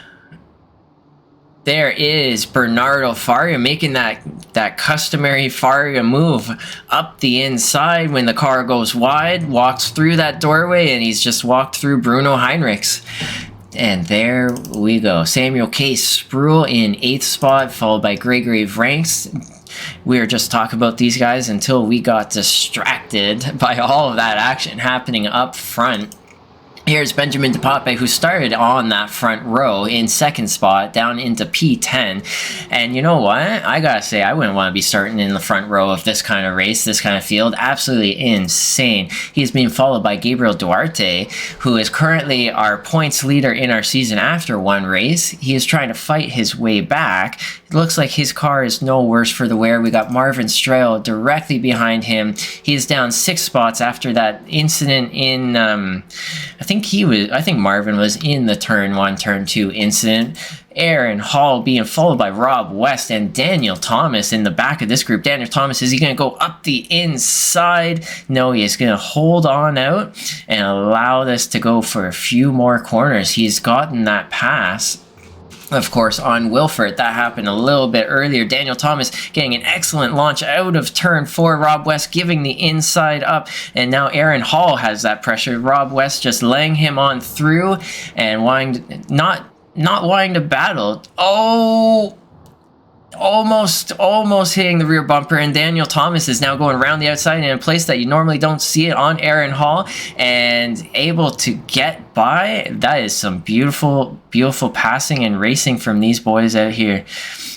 There is Bernardo Faria making that customary Faria move up the inside when the car goes wide, walks through that doorway, and he's just walked through Bruno Heinrich's. And there we go. Samuel K. Sproul in 8th spot, followed by Gregory Ranks. We were just talking about these guys until we got distracted by all of that action happening up front. Here's Benjamin DePape, who started on that front row in second spot down into P10. And you know what? I gotta say, I wouldn't want to be starting in the front row of this kind of race, this kind of field. Absolutely insane. He's being followed by Gabriel Duarte, who is currently our points leader in our season after one race. He is trying to fight his way back. It looks like his car is no worse for the wear. We got Marvin Strel directly behind him. He is down 6 spots after that incident in, I think Marvin was in the turn 1, turn 2 incident. Aaron Hall being followed by Rob West and Daniel Thomas in the back of this group. Daniel Thomas, is he going to go up the inside? No, he is going to hold on out and allow this to go for a few more corners. He's gotten that pass, of course, on Wilford. That happened a little bit earlier. Daniel Thomas getting an excellent launch out of turn 4. Rob West giving the inside up, and now Aaron Hall has that pressure. Rob West just laying him on through and not wanting to battle. Oh, almost hitting the rear bumper, and Daniel Thomas is now going around the outside in a place that you normally don't see it on Aaron Hall, and able to get by. That is some beautiful passing and racing from these boys out here.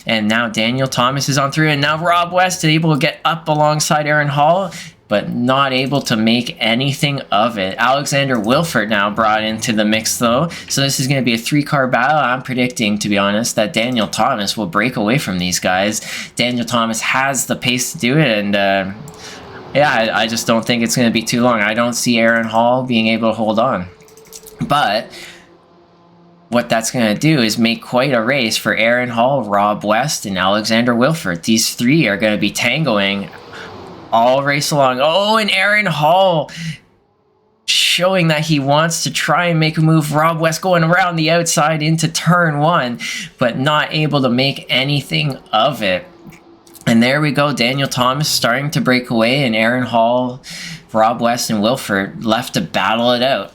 And now Daniel Thomas is on through, and now Rob West is able to get up alongside Aaron Hall, but not able to make anything of it. Alexander Wilford now brought into the mix, though. So this is going to be a 3-car battle. I'm predicting, to be honest, that Daniel Thomas will break away from these guys. Daniel Thomas has the pace to do it, and yeah, I just don't think it's going to be too long. I don't see Aaron Hall being able to hold on. But what that's going to do is make quite a race for Aaron Hall, Rob West, and Alexander Wilford. These 3 are going to be tangoing all race along. Oh, and Aaron Hall showing that he wants to try and make a move. Rob West going around the outside into turn 1, but not able to make anything of it. And there we go. Daniel Thomas starting to break away, and Aaron Hall, Rob West, and Wilford left to battle it out.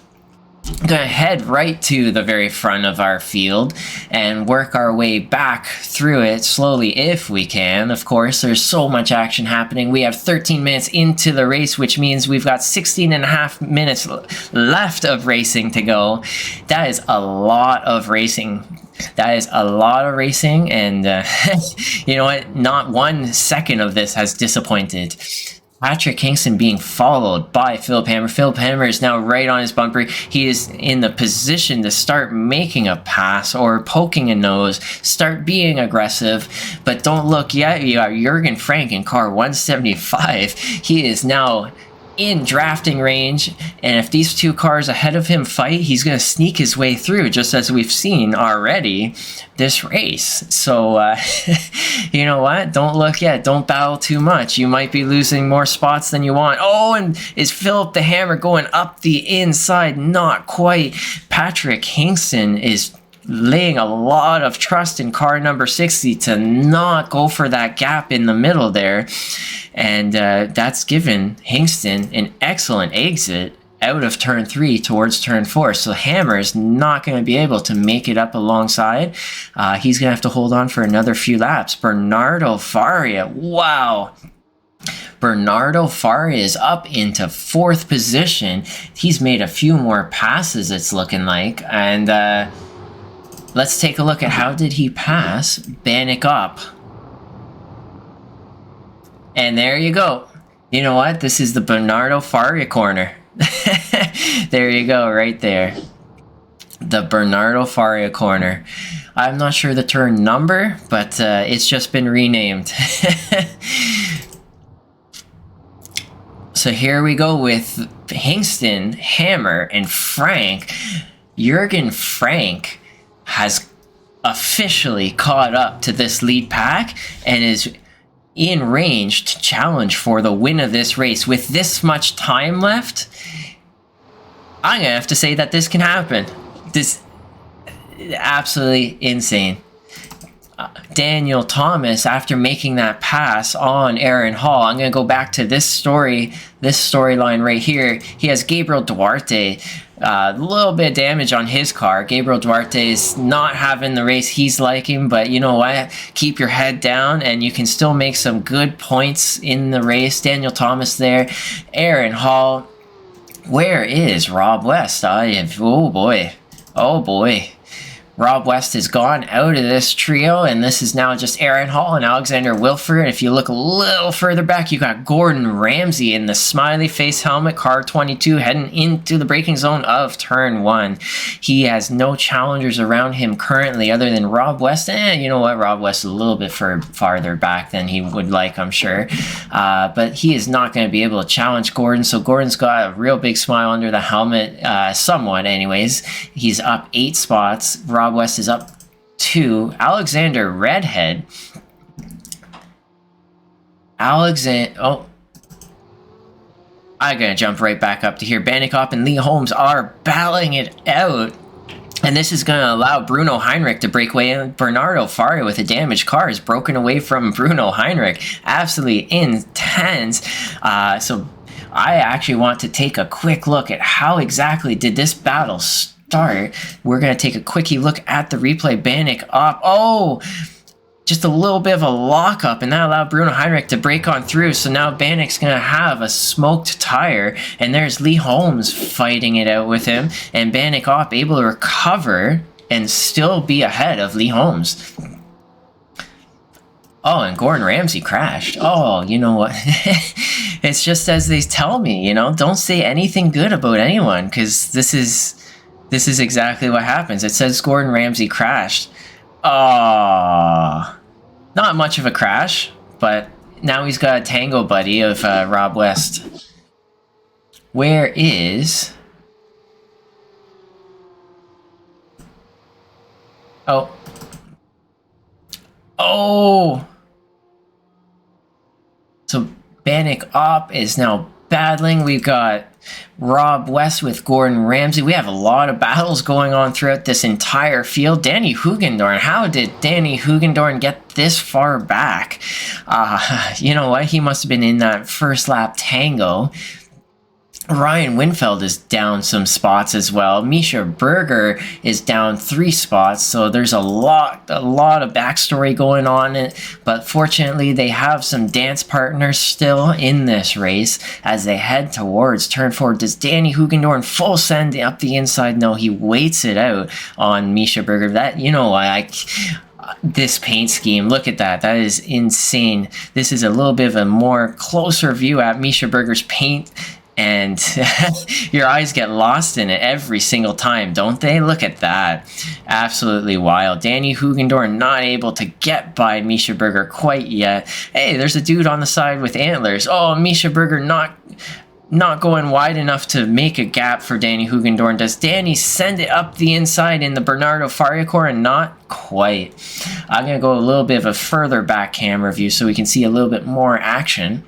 I'm going to head right to the very front of our field and work our way back through it slowly if we can. Of course, there's so much action happening. We have 13 minutes into the race, which means we've got 16 and a half minutes left of racing to go. That is a lot of racing. That is a lot of racing, and you know what? Not 1 second of this has disappointed. Patrick Kingston being followed by Philip Hammer. Philip Hammer is now right on his bumper. He is in the position to start making a pass or poking a nose, start being aggressive, but don't look yet. You got Jürgen Frank in car 175. He is now in drafting range, and if these 2 cars ahead of him fight, he's going to sneak his way through, just as we've seen already this race. So you know what, don't look yet, don't battle too much. You might be losing more spots than you want. Oh, and is Philip the Hammer going up the inside? Not quite. Patrick Kingston is laying a lot of trust in car number 60 to not go for that gap in the middle there, and that's given Hingston an excellent exit out of turn 3 towards turn 4. So Hammer is not going to be able to make it up alongside. He's going to have to hold on for another few laps. Bernardo Faria, wow. Bernardo Faria is up into 4th position. He's made a few more passes, it's looking like, and let's take a look at how did he pass Bannock up. And there you go. You know what? This is the Bernardo Faria corner. There you go, right there. The Bernardo Faria corner. I'm not sure the turn number, but it's just been renamed. So here we go with Hingston, Hammer, and Frank. Jürgen Frank has officially caught up to this lead pack and is in range to challenge for the win of this race. With this much time left, I'm gonna have to say that this can happen. This is absolutely insane. Daniel Thomas, after making that pass on Aaron Hall, I'm going to go back to this storyline right here. He has Gabriel Duarte, a little bit of damage on his car. Gabriel Duarte is not having the race he's liking, but you know what? Keep your head down and you can still make some good points in the race. Daniel Thomas there. Aaron Hall Where is Rob West? Oh boy. Oh boy. Rob West has gone out of this trio, and this is now just Aaron Hall and Alexander Wilford. If you look a little further back, you got Gordon Ramsay in the smiley face helmet, car 22, heading into the braking zone of turn 1. He has no challengers around him currently other than Rob West. You know what? Rob West is a little bit farther back than he would like, I'm sure. But he is not going to be able to challenge Gordon, so Gordon's got a real big smile under the helmet, somewhat anyways. He's up 8 spots. Rob West is up 2. Alexander Redhead. Oh. I'm going to jump right back up to here. Banikop and Lee Holmes are battling it out. And this is going to allow Bruno Heinrich to break away. Bernardo Faria with a damaged car is broken away from Bruno Heinrich. Absolutely intense. So I actually want to take a quick look at how exactly did this battle start. We're going to take a quickie look at the replay. Banik up. Oh, just a little bit of a lockup, and that allowed Bruno Heinrich to break on through. So now Banik's going to have a smoked tire, and there's Lee Holmes fighting it out with him, and Banik up, able to recover and still be ahead of Lee Holmes. Oh, and Gordon Ramsay crashed. Oh, you know what? It's just as they tell me, don't say anything good about anyone, because this is exactly what happens. It says Gordon Ramsay crashed. Not much of a crash, but now he's got a tango buddy of Rob West. Where is... Oh. So Banik Op is now battling. We've got Rob West with Gordon Ramsay. We have a lot of battles going on throughout this entire field. Danny Hugendorn. How did Danny Hugendorn get this far back? You know what? He must have been in that first lap tango. Ryan Winfeld is down some spots as well. Misha Berger is down 3 spots, so there's a lot of backstory going on. But fortunately, they have some dance partners still in this race as they head towards turn 4. Does Danny Hugendorn full send up the inside? No, he waits it out on Misha Berger. This paint scheme, look at that. That is insane. This is a little bit of a more closer view at Misha Berger's paint, and your eyes get lost in it every single time, don't they? Look at that. Absolutely wild. Danny Hugendorn not able to get by Misha Berger quite yet. Hey, there's a dude on the side with antlers. Oh, Misha Berger not going wide enough to make a gap for Danny Hugendorn. Does Danny send it up the inside in the Bernardo Faria core? And not quite. I'm going to go a little bit of a further back camera view so we can see a little bit more action.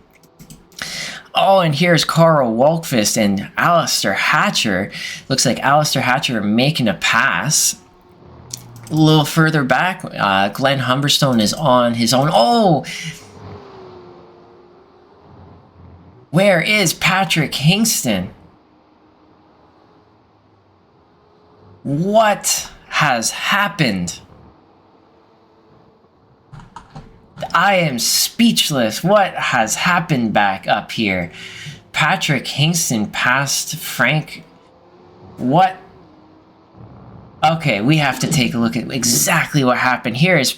Oh, and here's Carl Walkfist and Alistair Hatcher. Looks like Alistair Hatcher making a pass. A little further back, Glenn Humberstone is on his own. Oh! Where is Patrick Hingston? What has happened? I am speechless. What has happened back up here? Patrick Hingston passed Frank. What? Okay, we have to take a look at exactly what happened. Here is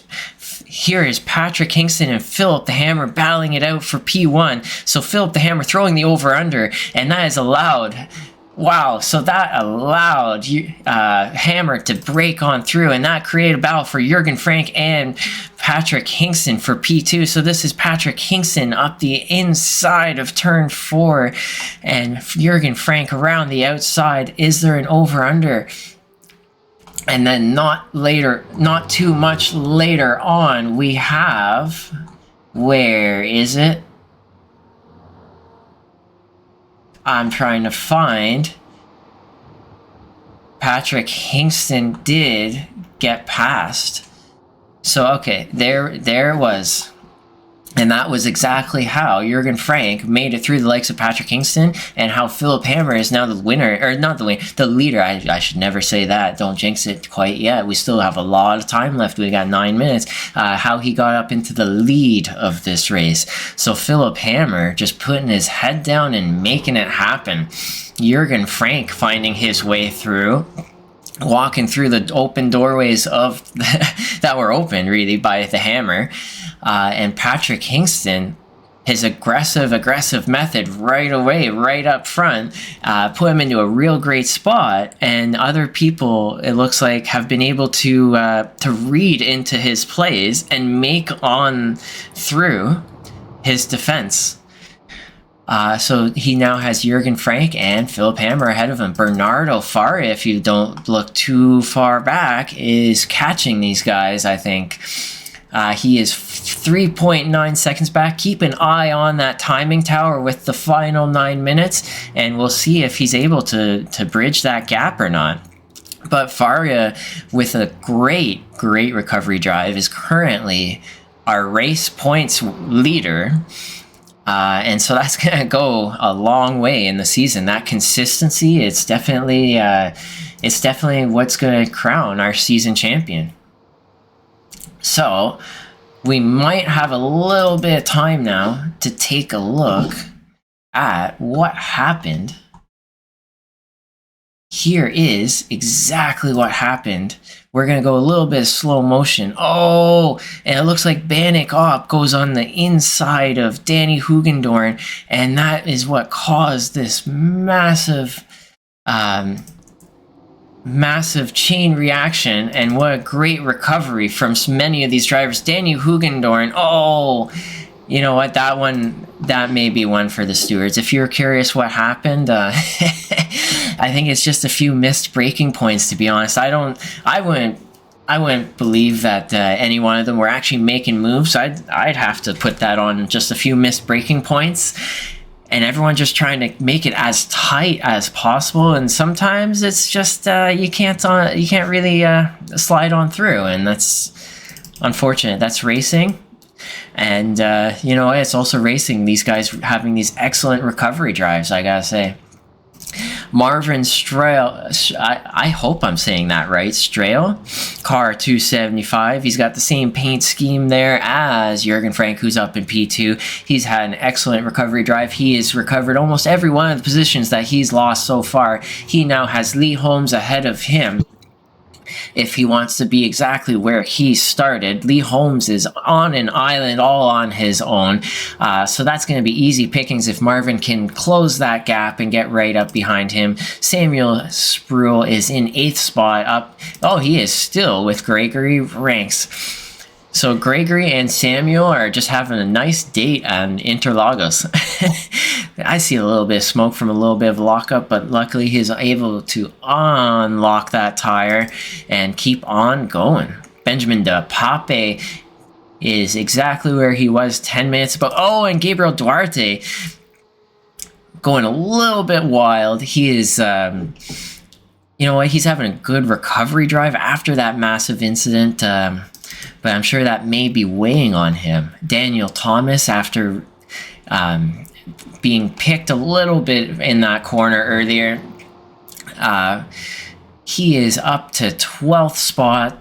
Patrick Hingston and Philip the Hammer battling it out for P1. So Philip the Hammer throwing the over-under, and that is allowed. Wow, so that allowed Hammer to break on through, and that created a battle for Jürgen Frank and Patrick Hingston for P2. So this is Patrick Hingston up the inside of turn 4, and Jürgen Frank around the outside. Is there an over-under? And then not too much later on, we have... Where is it? I'm trying to find. Patrick Hingston did get past. So, okay, there was And that was exactly how Jurgen Frank made it through the likes of Patrick Kingston, and how Philip Hammer is now the winner, or not the winner, the leader. I should never say that. Don't jinx it quite yet. We still have a lot of time left. We got 9 minutes. How he got up into the lead of this race. So Philip Hammer just putting his head down and making it happen. Jurgen Frank finding his way through, walking through the open doorways of that were open really by the Hammer, and Patrick Kingston, his aggressive method right away, right up front, put him into a real great spot. And other people, it looks like, have been able to read into his plays and make on through his defense. So he now has Jurgen Frank and Philip Hammer ahead of him. Bernardo Faria, if you don't look too far back, is catching these guys, I think. He is 3.9 seconds back. Keep an eye on that timing tower with the final 9 minutes, and we'll see if he's able to bridge that gap or not. But Faria, with a great recovery drive, is currently our race points leader. And so that's going to go a long way in the season. That consistency, it's definitely what's going to crown our season champion. So we might have a little bit of time now to take a look at what happened. Here is exactly what happened. We're going to go a little bit of slow motion. Oh, and it looks like Bannock Op goes on the inside of Danny Hugendorn, and that is what caused this massive chain reaction. And what a great recovery from many of these drivers. Danny Hugendorn, oh, you know what, that may be one for the stewards. If you're curious what happened, I think it's just a few missed braking points, to be honest. I wouldn't believe that any one of them were actually making moves. I'd have to put that on just a few missed braking points, and everyone just trying to make it as tight as possible. And sometimes it's just you can't really slide on through, and that's unfortunate. That's racing. And it's also racing. These guys having these excellent recovery drives, I gotta say. Marvin Strail, I hope I'm saying that right, Strail, car 275. He's got the same paint scheme there as Jurgen Frank, who's up in P2. He's had an excellent recovery drive. He has recovered almost every one of the positions that he's lost so far. He now has Lee Holmes ahead of him. If he wants to be exactly where he started, Lee Holmes is on an island all on his own. So that's going to be easy pickings if Marvin can close that gap and get right up behind him. Samuel Spruill is in 8th spot up. Oh, he is still with Gregory Ranks. So Gregory and Samuel are just having a nice date on Interlagos. I see a little bit of smoke from a little bit of lockup, but luckily he's able to unlock that tire and keep on going. Benjamin De Pape is exactly where he was 10 minutes ago. Oh, and Gabriel Duarte going a little bit wild. He is... you know what? He's having a good recovery drive after that massive incident. But I'm sure that may be weighing on him. Daniel Thomas, after being picked a little bit in that corner earlier, he is up to 12th spot.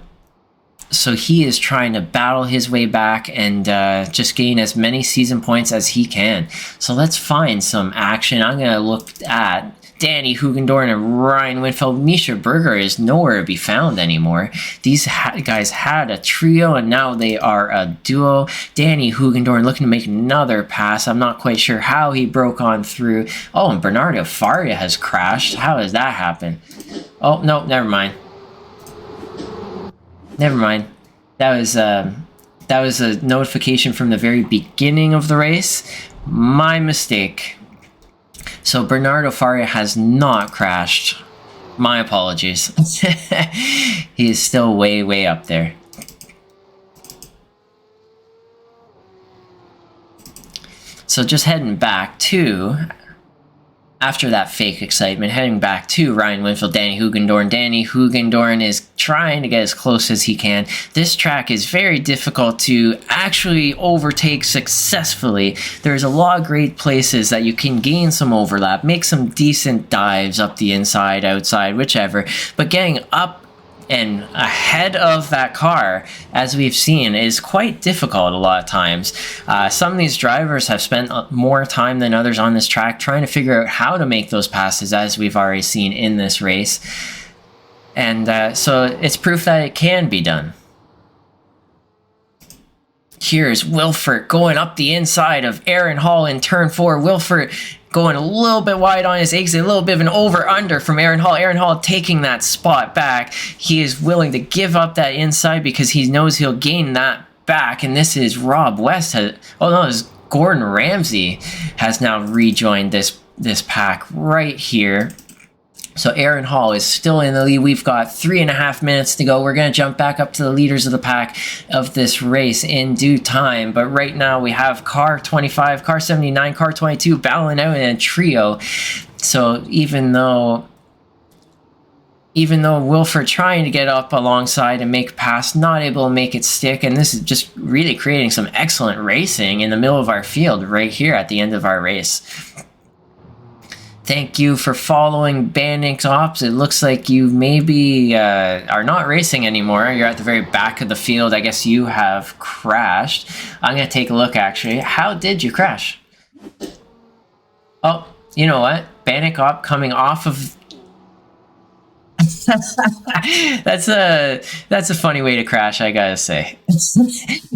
So he is trying to battle his way back and just gain as many season points as he can. So let's find some action. I'm going to look at Danny Hugendorn and Ryan Winfield. Misha Berger is nowhere to be found anymore. These guys had a trio, and now they are a duo. Danny Hugendorn looking to make another pass. I'm not quite sure how he broke on through. Oh, and Bernardo Faria has crashed. How does that happen? Oh, no, never mind. Never mind. That was a notification from the very beginning of the race. My mistake. So Bernardo Faria has not crashed. My apologies. He is still way up there. So just heading back to after that fake excitement, heading back to Ryan Winfield, Danny Hugendorn. Danny Hugendorn is trying to get as close as he can. This track is very difficult to actually overtake successfully. There's a lot of great places that you can gain some overlap, make some decent dives up the inside, outside, whichever, but getting up and ahead of that car, as we've seen, is quite difficult a lot of times. Some of these drivers have spent more time than others on this track trying to figure out how to make those passes, as we've already seen in this race. And so it's proof that it can be done. Here's Wilfert going up the inside of Aaron Hall in turn 4. Wilfert going a little bit wide on his exit, a little bit of an over-under from Aaron Hall. Aaron Hall taking that spot back. He is willing to give up that inside because he knows he'll gain that back. And this is Rob West. It's Gordon Ramsay has now rejoined this pack right here. So Aaron Hall is still in the lead. We've got 3.5 minutes to go. We're going to jump back up to the leaders of the pack of this race in due time. But right now we have car 25, car 79, car 22 battling out in a trio. So even though Wilford trying to get up alongside and make a pass, not able to make it stick, and this is just really creating some excellent racing in the middle of our field right here at the end of our race. Thank you for following Bandix Ops. It looks like you maybe are not racing anymore. You're at the very back of the field. I guess you have crashed. I'm going to take a look, actually. How did you crash? Oh, you know what? Bandix Op coming off of... That's a funny way to crash, I gotta say.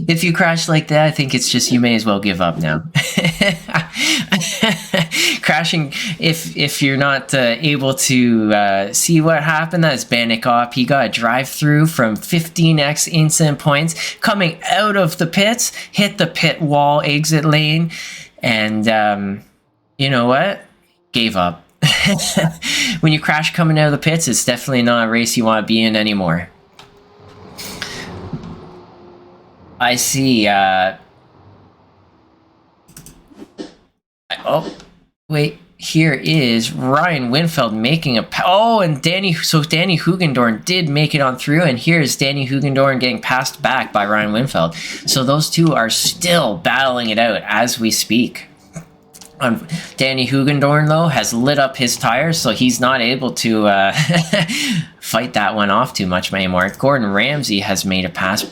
If you crash like that, I think it's just you may as well give up now. Crashing, if you're not able to see what happened, that's Bandit Op. He got a drive-through from 15x incident points, coming out of the pits, hit the pit wall exit lane, and you know what? Gave up. When you crash coming out of the pits, it's definitely not a race you want to be in anymore. I see. Oh, wait. Here is Ryan Winfield making a... and Danny Hugendorn did make it on through, and here's Danny Hugendorn getting passed back by Ryan Winfield. So those two are still battling it out as we speak. Danny Hugendorn, though, has lit up his tires, so he's not able to fight that one off too much anymore. Gordon Ramsay has made a pass.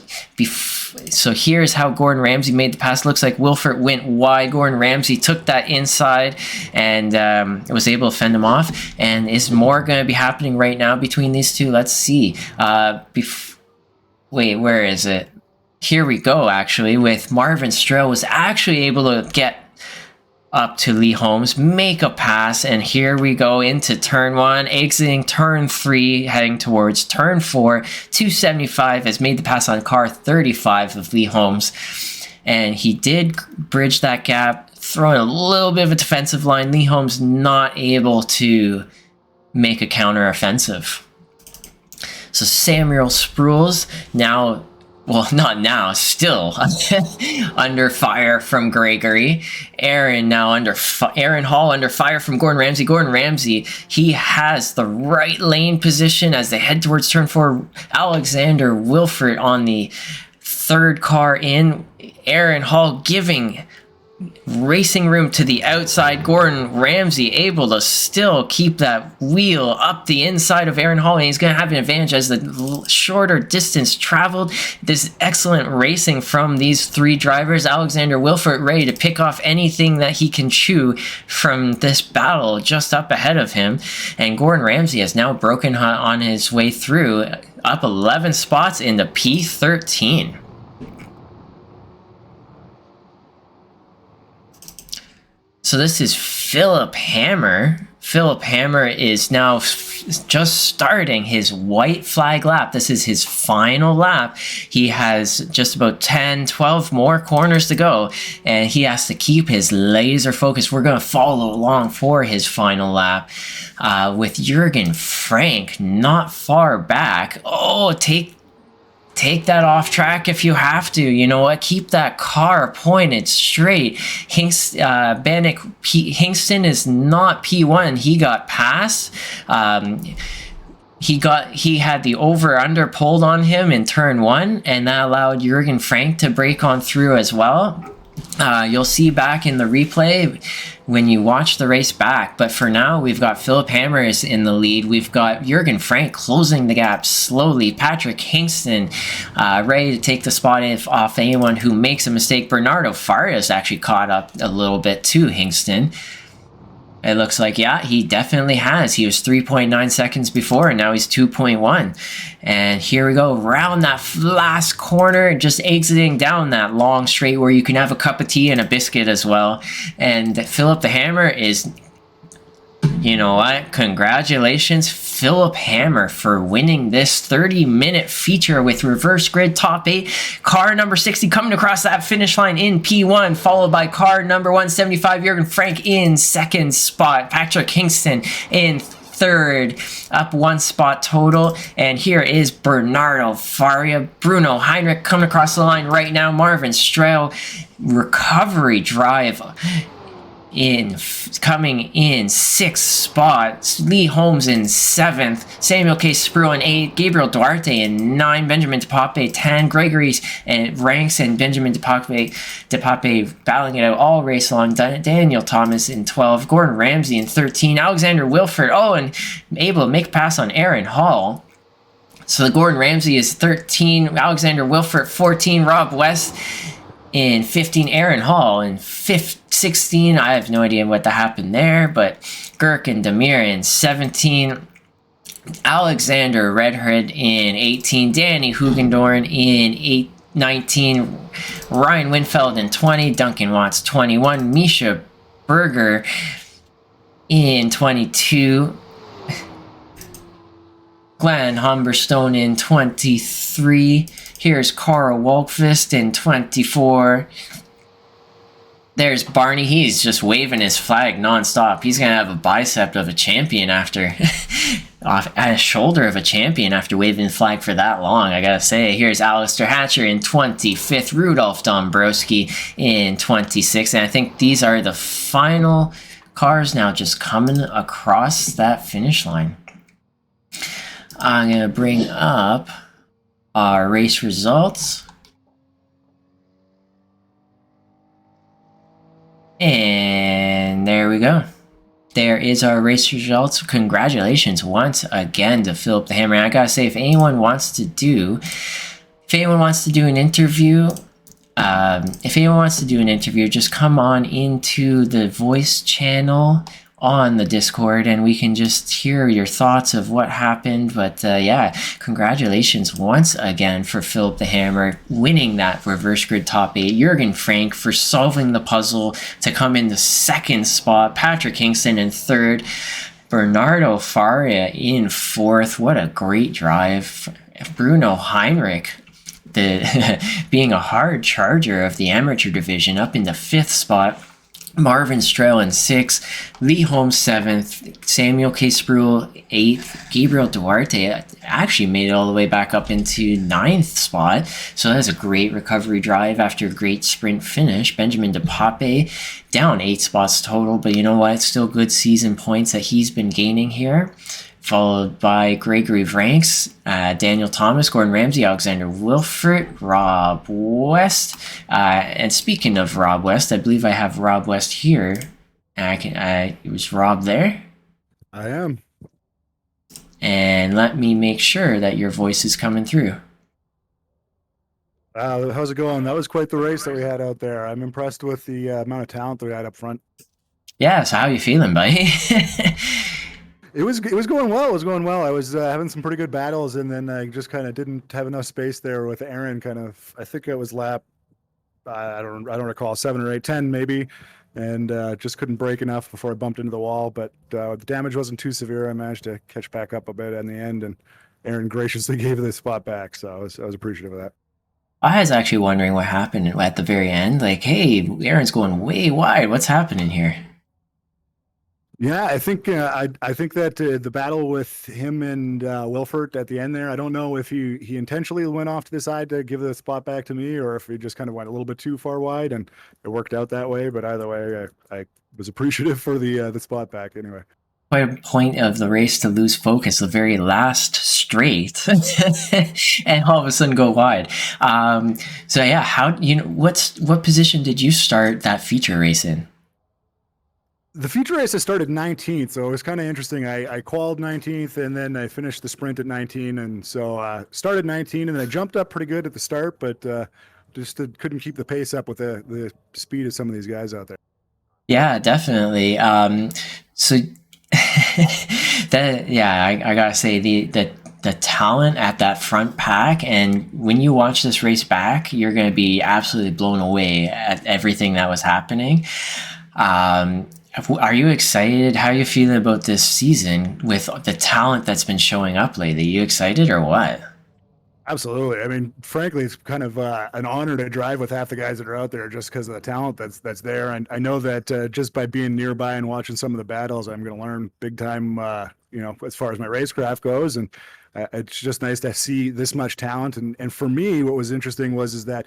So here's how Gordon Ramsay made the pass. Looks like Wilfert went wide. Gordon Ramsay took that inside and was able to fend him off. And is more going to be happening right now between these two? Let's see. Wait, where is it? Here we go, actually, with Marvin Stroh was actually able to get up to Lee Holmes, make a pass, and here we go into turn 1, exiting turn 3, heading towards turn 4. 275 has made the pass on car 35 of Lee Holmes, and he did bridge that gap, throwing a little bit of a defensive line. Lee Holmes not able to make a counter-offensive. So Samuel Sprules now... well, not now, still under fire from Gregory. Aaron Hall under fire from Gordon Ramsay. Gordon Ramsay, he has the right lane position as they head towards turn 4. Alexander Wilford on the third car in. Aaron Hall giving racing room to the outside. Gordon Ramsay able to still keep that wheel up the inside of Aaron Hall, and he's going to have an advantage as the shorter distance traveled. This excellent racing from these three drivers. Alexander Wilford ready to pick off anything that he can chew from this battle just up ahead of him, and Gordon Ramsay has now broken on his way through, up 11 spots into P13. So this is Philip Hammer. Philip Hammer is now just starting his white flag lap. This is his final lap. He has just about 10, 12 more corners to go, and he has to keep his laser focus. We're going to follow along for his final lap with Jürgen Frank not far back. Oh, take that off track if you have to. You know what? Keep that car pointed straight. Hingston is not P1. He got passed. He had the over-under pulled on him in turn 1, and that allowed Jürgen Frank to break on through as well. You'll see back in the replay when you watch the race back. But for now, we've got Philip Hammers in the lead. We've got Jürgen Frank closing the gap slowly. Patrick Hingston ready to take the spot off anyone who makes a mistake. Bernardo Farias actually caught up a little bit to Hingston. It looks like, yeah, he definitely has. He was 3.9 seconds before, and now he's 2.1. And here we go, round that last corner, just exiting down that long straight where you can have a cup of tea and a biscuit as well. And Philip the Hammer is, you know what, congratulations, Philip Hammer, for winning this 30-minute feature with reverse grid top 8. Car number 60 coming across that finish line in P1, followed by car number 175, Jürgen Frank in second spot, Patrick Hingston in third, up 1 spot total. And here is Bernardo Faria, Bruno Heinrich coming across the line right now, Marvin Strel, recovery drive coming in 6th spot, Lee Holmes in 7th, Samuel K. Spruill in 8th, Gabriel Duarte in 9, Benjamin DePape 10, Gregory's and ranks and Benjamin DePape battling it out all race long, Daniel Thomas in 12, Gordon Ramsay in 13, Alexander Wilford, and able to make a pass on Aaron Hall. So the Gordon Ramsay is 13, Alexander Wilford 14, Rob West in 15, Aaron Hall in 16. I have no idea what happened there, but Girk and Demir in 17, Alexander Redhead in 18, Danny Hugendorn in 19, Ryan Winfeld in 20, Duncan Watts 21, Misha Berger in 22, Glenn Humberstone in 23. Here's Carl Walkvist in 24. There's Barney. He's just waving his flag nonstop. He's going to have a bicep of a champion after... a shoulder of a champion after waving the flag for that long, I gotta say. Here's Alistair Hatcher in 25th. Rudolph Dombrowski in 26th. And I think these are the final cars now just coming across that finish line. I'm going to bring up our race results. And there we go. There is our race results. Congratulations once again to Philip the Hammer. And I gotta say, if anyone wants to do an interview, just come on into the voice channel on the Discord and we can just hear your thoughts of what happened. But yeah, congratulations once again for Philip the Hammer winning that reverse grid top 8, Jürgen Frank for solving the puzzle to come in the 2nd spot, Patrick Hingston in 3rd, Bernardo Faria in 4th. What a great drive. Bruno Heinrich, being a hard charger of the amateur division, up in the 5th spot. Marvin Strel in 6th, Lee Holmes 7th, Samuel K. Spruill 8th, Gabriel Duarte actually made it all the way back up into 9th spot. So that's a great recovery drive after a great sprint finish. Benjamin DePape down 8 spots total, but you know what? It's still good season points that he's been gaining here. Followed by Gregory Ranks, Daniel Thomas, Gordon Ramsay, Alexander Wilford, Rob West. And speaking of Rob West, I believe I have Rob West here. Was Rob there? I am. And let me make sure that your voice is coming through. How's it going? That was quite the race that we had out there. I'm impressed with the amount of talent that we had up front. Yeah, so how you feeling, buddy? It was going well. It was going well. I was having some pretty good battles, and then I just kind of didn't have enough space there with Aaron. I think it was lap, I don't recall, 7 or 8, 10 maybe, and just couldn't break enough before I bumped into the wall. But the damage wasn't too severe. I managed to catch back up a bit in the end, and Aaron graciously gave the spot back. So I was appreciative of that. I was actually wondering what happened at the very end. Like, hey, Aaron's going way wide. What's happening here? Yeah, I think that the battle with him and Wilford at the end there, I don't know if he intentionally went off to the side to give the spot back to me, or if he just kind of went a little bit too far wide, and it worked out that way. But either way, I was appreciative for the spot back anyway. Quite a point of the race to lose focus the very last straight and all of a sudden go wide. So yeah, how what position did you start that feature race in? The feature race I started 19th, so it was kind of interesting. I qualified 19th, and then I finished the sprint at 19, and so started 19, and then I jumped up pretty good at the start, but just couldn't keep the pace up with the speed of some of these guys out there. Yeah, definitely. So that yeah, I gotta say the talent at that front pack, and when you watch this race back, you're gonna be absolutely blown away at everything that was happening. Um, are you excited? How are you feeling about this season with the talent that's been showing up lately? You excited or what? Absolutely. I mean, frankly, it's kind of an honor to drive with half the guys that are out there just because of the talent that's there. And I know that just by being nearby and watching some of the battles, I'm going to learn big time. As far as my racecraft goes, and it's just nice to see this much talent. And for me, what was interesting is that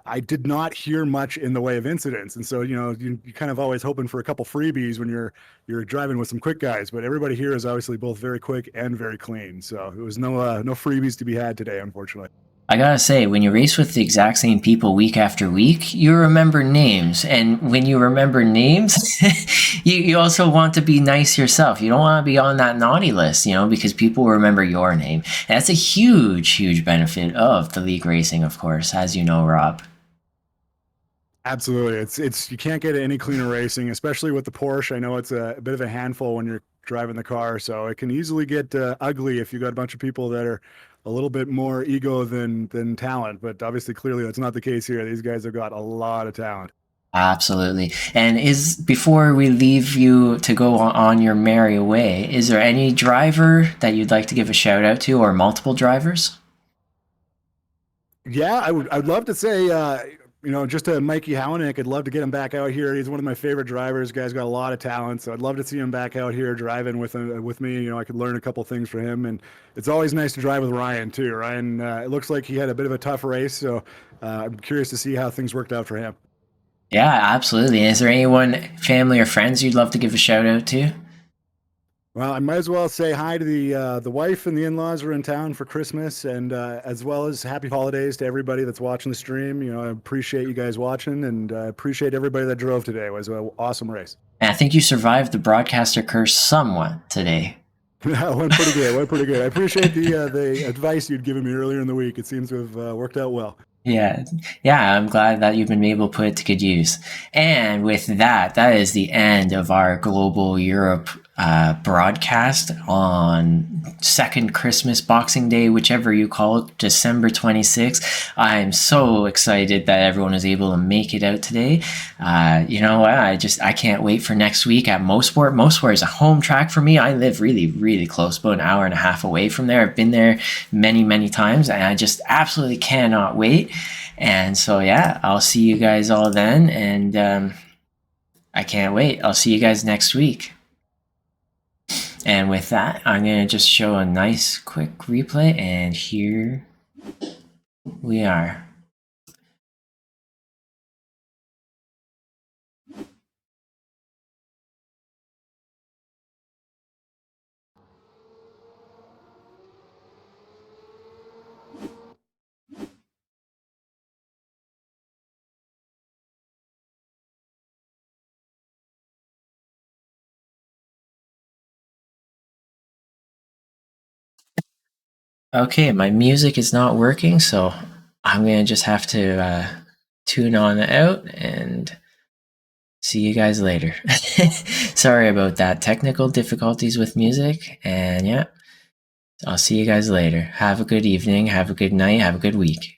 I did not hear much in the way of incidents, and so you kind of always hoping for a couple freebies when you're driving with some quick guys. But everybody here is obviously both very quick and very clean, so it was no freebies to be had today, unfortunately. I gotta say, when you race with the exact same people week after week, you remember names. And when you remember names, you also want to be nice yourself. You don't want to be on that naughty list, because people remember your name. And that's a huge, huge benefit of the league racing, of course, as you know, Rob. Absolutely, it's you can't get any cleaner racing, especially with the Porsche. I know it's a bit of a handful when you're driving the car, so it can easily get ugly if you got a bunch of people that are a little bit more ego than talent. But obviously, clearly, that's not the case here. These guys have got a lot of talent. Absolutely. And before we leave you to go on your merry way, is there any driver that you'd like to give a shout out to, or multiple drivers? Yeah, I'd love to say just to Mikey Hownick, I'd love to get him back out here. He's one of my favorite drivers. Guy's got a lot of talent, so I'd love to see him back out here driving with me. I could learn a couple things from him, and it's always nice to drive with Ryan too. Ryan, it looks like he had a bit of a tough race, so I'm curious to see how things worked out for him. Yeah, absolutely. Is there anyone, family or friends, you'd love to give a shout out to? Well, I might as well say hi to the wife and the in-laws are in town for Christmas, and as well as happy holidays to everybody that's watching the stream. I appreciate you guys watching, and appreciate everybody that drove today. It was an awesome race. And I think you survived the broadcaster curse somewhat today. Went pretty good. Went pretty good. I appreciate the advice you'd given me earlier in the week. It seems to have worked out well. Yeah, I'm glad that you've been able to put it to good use. And with that is the end of our Global Europe broadcast on second Christmas, Boxing Day, whichever you call it, December 26th. I'm so excited that everyone is able to make it out today. You know what? I can't wait for next week at Mosport. Mosport is a home track for me. I live really, really close, about an hour and a half away from there. I've been there many, many times, and I just absolutely cannot wait. And so, yeah, I'll see you guys all then, and I can't wait. I'll see you guys next week. And with that, I'm going to just show a nice quick replay, and here we are. Okay, my music is not working, so I'm going to just have to tune on out and see you guys later. Sorry about that. Technical difficulties with music, and yeah, I'll see you guys later. Have a good evening, have a good night, have a good week.